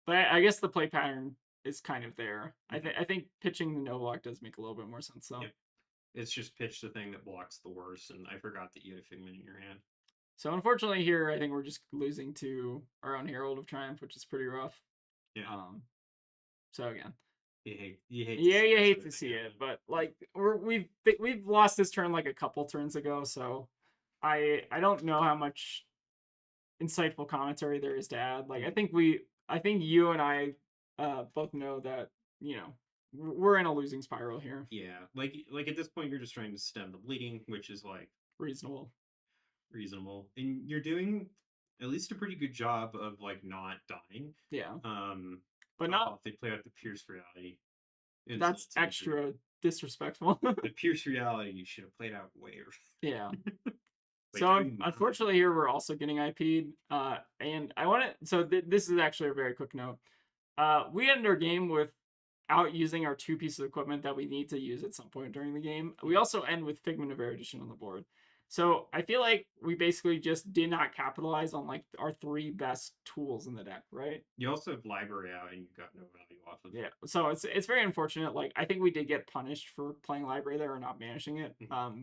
But I guess the play pattern is kind of there. Mm-hmm. I think pitching the no block does make a little bit more sense though. Yep. It's just pitch the thing that blocks the worst, and I forgot that you had a Figment in your hand. So unfortunately here, I think we're just losing to our own Herald of Triumph, which is pretty rough. Yeah. So again, You hate yeah, to see you that hate sort to of thing see it, happen. but like we've lost this turn like a couple turns ago, so I don't know how much insightful commentary there is to add. Like I think you and I both know that you know we're in a losing spiral here. Yeah, like at this point, you're just trying to stem the bleeding, which is like Reasonable. reasonable, and you're doing at least a pretty good job of like not dying. Yeah. Um, But not if they play out the Pierce reality, that's insult to injury. extra disrespectful. The Pierce reality you should have played out way earlier. Yeah. Like So doing nothing. unfortunately here we're also getting IP'd. And I want to so this is actually a very quick note. We end our game without using our 2 pieces of equipment that we need to use at some point during the game. We also end with Figment of Erudition on the board. So I feel like we basically just did not capitalize on like our 3 best tools in the deck, right? You also have library out, and you got no value off of it. Yeah. So it's very unfortunate. Like I think we did get punished for playing library there or not managing it. Mm-hmm.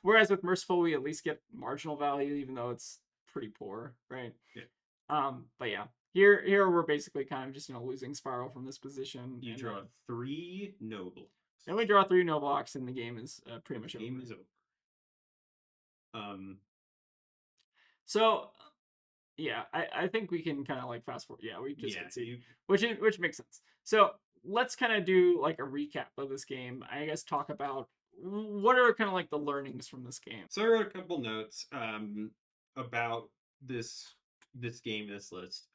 Whereas with Merciful we at least get marginal value, even though it's pretty poor, right? Yeah. But yeah, here we're basically kind of just in a losing spiral from this position. You draw 3 noble. Then we draw 3 no blocks, and the game is pretty much the game over. is over. So Yeah, I think we can kind of like fast forward. Yeah, we just Yeah, concede, which makes sense. So let's kind of do like a recap of this game. I guess talk about what are kind of like the learnings from this game. So I wrote a couple notes about this this game, this list.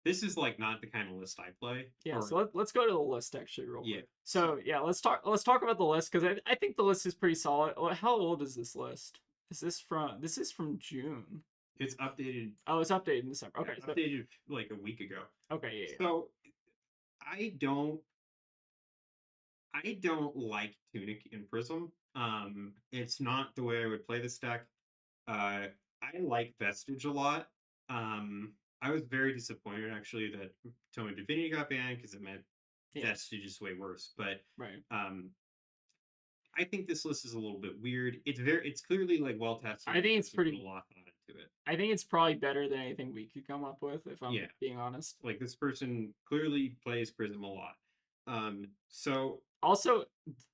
This is like not the kind of list I play. Yeah, Or so let's go to the list actually real yeah, quick. So yeah, let's talk about the list because I think the list is pretty solid. How old is this list? This is from June. it's updated. Oh, it's updated in December. Yeah, Okay, so updated like a week ago. okay, yeah, yeah. So I don't I don't like Tunic and Prism. It's not the way I would play this deck. I like Vestige a lot. I was very disappointed actually that Tome of Divinity got banned because it meant Yeah, Vestige is way worse. But right. um, I think this list is a little bit weird. It's clearly like well tested I and think it's person put a pretty. lot thought into it. I think it's probably better than anything we could come up with, if I'm Yeah, being honest. like this person clearly plays Prism a lot. So Also,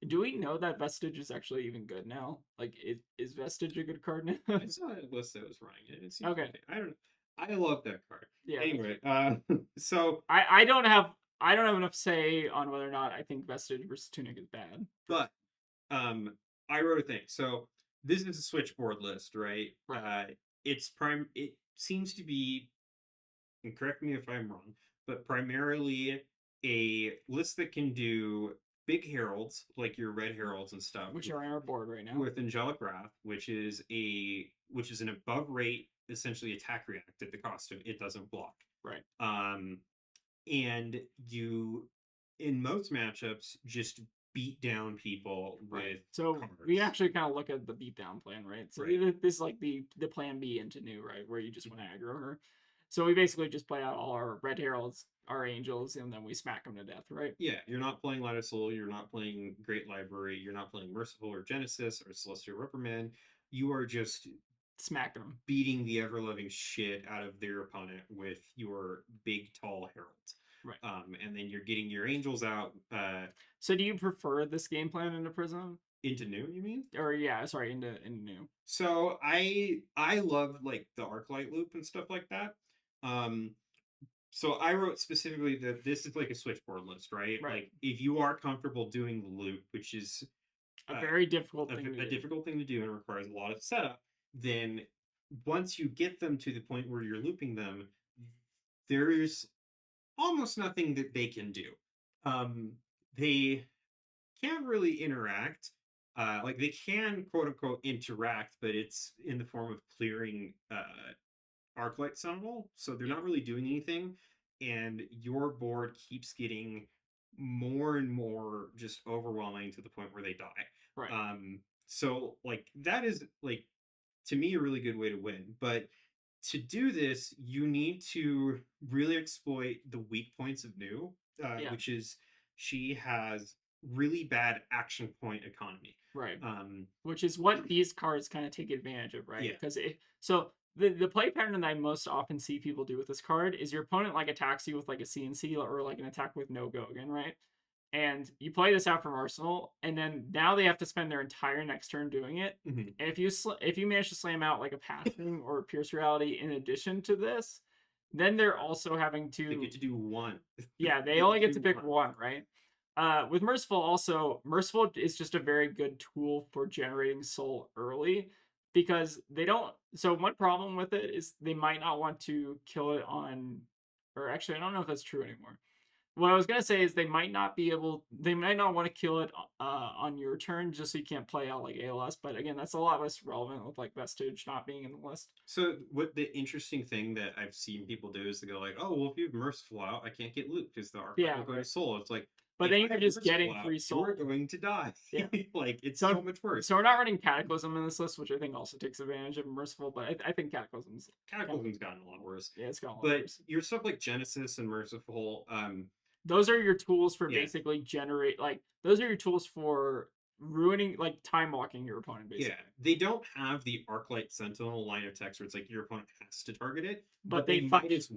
do we know that Vestige is actually even good now? Like, is Vestige a good card now? I saw a list that was running it. It seems Okay, okay. I don't. I love that card. yeah. Anyway, so I don't have enough say on whether or not I think Vestige versus Tunic is bad. but I wrote a thing. So this is a switchboard list, right? Right. It's prime. It seems to be, and correct me if I'm wrong, but primarily a list that can do big heralds like your red heralds and stuff Which are on our board right now. with angelic wrath, which is an above rate essentially attack react at the cost of it doesn't block. Right. Um, and you in most matchups just beat down people Right. with So cards. we actually kind of look at the beatdown plan, right? So Right. this is like the plan B into new, right? Where you just want to aggro her. So we basically just play out all our red heralds, our angels, and then we smack them to death, right? Yeah, you're not playing Light of Soul, you're not playing Great Library, you're not playing Merciful or Genesis or Celestial Reprimand. You are just Smack them. beating the ever loving shit out of their opponent with your big tall heralds. Right. And then you're getting your angels out. So do you prefer this game plan into Prism? Into new, you mean? Or yeah, sorry, into new. So I love like the Arclight loop and stuff like that. Um, so I wrote specifically that this is like a switchboard list, right? Right. Like if you are comfortable doing the loop, which is A very difficult a, thing to a do. difficult thing to do and requires a lot of setup, then once you get them to the point where you're looping them, there's almost nothing that they can do. They can't really interact. Like they can quote unquote interact, but it's in the form of clearing Arclight Sentinel, so they're Yeah. not really doing anything, and your board keeps getting more and more just overwhelming to the point where they die. Right. So like that is like to me a really good way to win, but to do this, you need to really exploit the weak points of New, Yeah. which is she has really bad action point economy. Right. Which is what these cards kind of take advantage of, right? Yeah. Because so the play pattern that I most often see people do with this card is your opponent like attacks you with like a CNC or like an attack with no Gogan, right? And you play this out from Arsenal, and then now they have to spend their entire next turn doing it. Mm-hmm. And if you manage to slam out like a Pathing or a Pierce Reality in addition to this, then they're also having to They get to do one. yeah, they only get to pick one, right? With Merciful, also, Merciful is just a very good tool for generating soul early because they don't. So, one problem with it is they might not want to kill it on, or actually, I don't know if that's true anymore. What I was gonna say is they might not be able, they might not want to kill it on your turn just so you can't play out like ALS. But again, that's a lot less relevant with like Vestige not being in the list. So what the interesting thing that I've seen people do is they go like, "Oh, well, if you have Merciful out, I can't get loot because the Arclight Yeah, will go to right. Soul." It's like, But if then I you're have just Merciful getting out, free soul. you're going to die. Yeah. Like it's So- so much worse. So we're not running Cataclysm in this list, which I think also takes advantage of Merciful, but I think Cataclysm's Cataclysm's gotten a lot worse. yeah, it's got a lot But worse. your stuff like Genesis and Merciful, Those are your tools for Yeah. basically generate like those are your tools for ruining like time walking your opponent basically. yeah, they don't have the Arclight Sentinel line of text where it's like your opponent has to target it, But they might as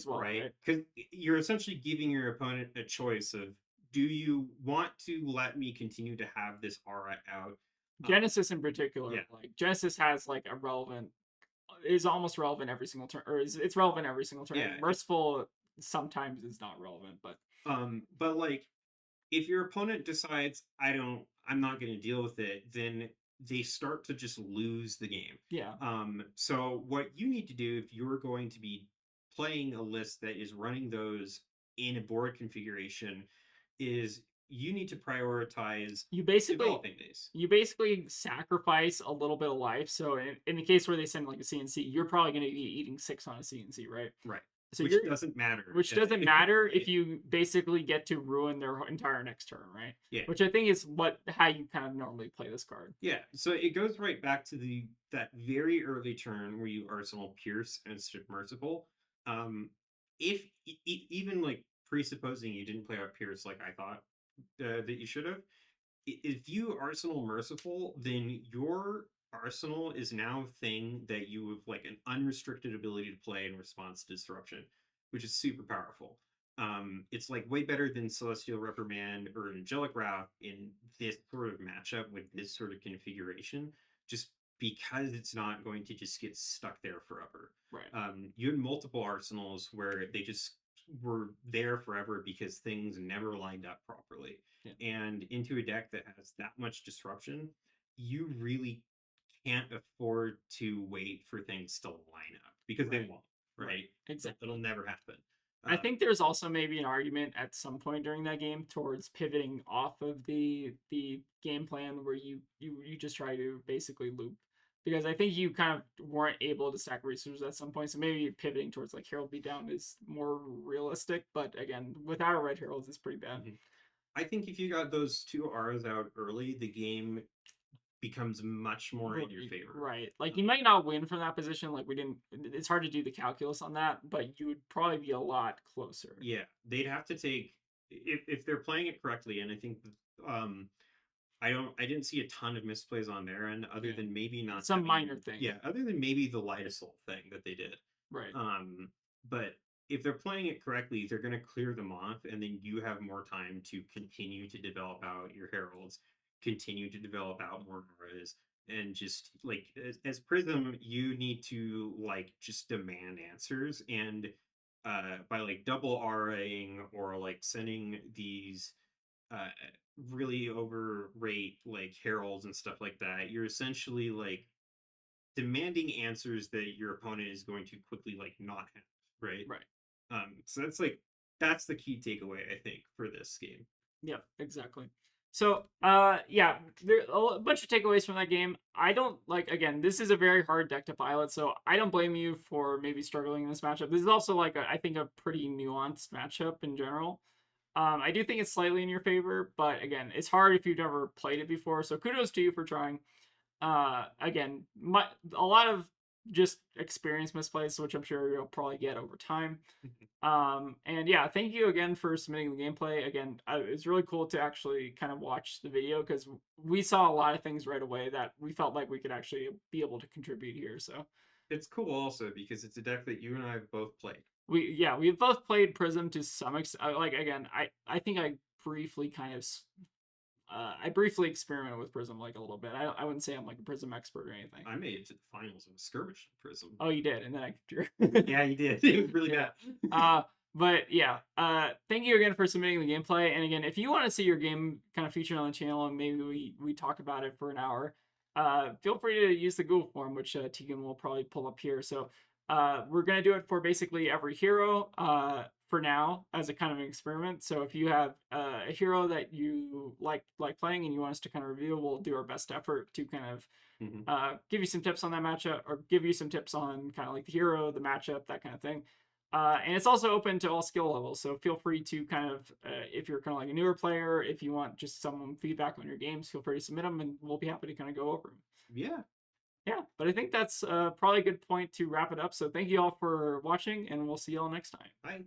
well, right? Because you're essentially giving your opponent a choice of, do you want to let me continue to have this aura out? Genesis in particular, yeah. like Genesis has like a relevant is almost relevant every single turn, or is it's relevant every single turn. Yeah. Merciful sometimes is not relevant, but But like if your opponent decides I'm not going to deal with it, then they start to just lose the game. yeah, So what you need to do if you're going to be playing a list that is running those in a board configuration is you need to prioritize you basically developing these. you basically sacrifice a little bit of life. So in the case where they send like a CNC, you're probably going to be eating 6 on a CNC, right? Right. So Which you're doesn't matter. which doesn't matter if Right. you basically get to ruin their entire next turn, right? Yeah. Which I think is how you kind of normally play this card. Yeah, so it goes right back to the that very early turn where you Arsenal Pierce and Strip Merciful. Um, if even like presupposing you didn't play out Pierce like I thought that you should have, if you Arsenal Merciful, then your Arsenal is now a thing that you have like an unrestricted ability to play in response to disruption, which is super powerful. It's like way better than Celestial Reprimand or Angelic Wrath in this sort of matchup with this sort of configuration, just because it's not going to just get stuck there forever. Right. You had multiple arsenals where they just were there forever because things never lined up properly. Yeah. And into a deck that has that much disruption, you really can't afford to wait for things to line up because they Right. won't, Right. right? Exactly. It'll never happen. I think there's also maybe an argument at some point during that game towards pivoting off of the game plan where you just try to basically loop, because I think you kind of weren't able to stack resources at some point. So maybe pivoting towards like Herald Beatdown is more realistic. But again, without a red Heralds, it's pretty bad. I think if you got those two R's out early, the game becomes much more in your favor. Right. Like you might not win from that position. Like we didn't. It's hard to do the calculus on that, but you would probably be a lot closer. Yeah, they'd have to take if they're playing it correctly, and I think I didn't see a ton of misplays on their end, other Yeah. than maybe not Some having, minor thing. yeah, other than maybe the Lightasol thing that they did. Right. But if they're playing it correctly, they're going to clear them off, and then you have more time to continue to develop out your heralds, continue to develop out more auras, and just like as Prism, you need to like just demand answers, and by like double RAing or like sending these uh really overrate like heralds and stuff like that, you're essentially like demanding answers that your opponent is going to quickly like not have, right? Right. So that's like that's the key takeaway I think for this game. Yeah, exactly. So, yeah, there a bunch of takeaways from that game. I don't like again. This is a very hard deck to pilot, so I don't blame you for maybe struggling in this matchup. This is also like I think a pretty nuanced matchup in general. I do think it's slightly in your favor, but again, it's hard if you've never played it before. So kudos to you for trying. Again, a lot of just experience misplays, which I'm sure you'll probably get over time. And yeah, thank you again for submitting the gameplay. Again, it's really cool to actually kind of watch the video because we saw a lot of things right away that we felt like we could actually be able to contribute here. So It's cool also because it's a deck that you and I have both played. we've both played Prism to some extent. Like again, I think briefly kind of I briefly experimented with Prism like a little bit. I wouldn't say I'm like a Prism expert or anything. I made it to the finals of a skirmish in Prism. Oh, you did, and then I drew. Yeah, you did. It was really Yeah. bad. But yeah, thank you again for submitting the gameplay. And again, if you want to see your game kind of featured on the channel and maybe we talk about it for an hour, feel free to use the Google form, which Tegan will probably pull up here. So we're gonna do it for basically every hero for now as a kind of an experiment. So if you have a hero that you like playing and you want us to kind of review, we'll do our best effort to kind of give you some tips on that matchup or give you some tips on kind of like the hero, the matchup, that kind of thing. And it's also open to all skill levels. So feel free to kind of, if you're kind of like a newer player, if you want just some feedback on your games, feel free to submit them and we'll be happy to kind of go over them. Yeah. Yeah, but I think that's probably a good point to wrap it up. So thank you all for watching and we'll see you all next time. Bye.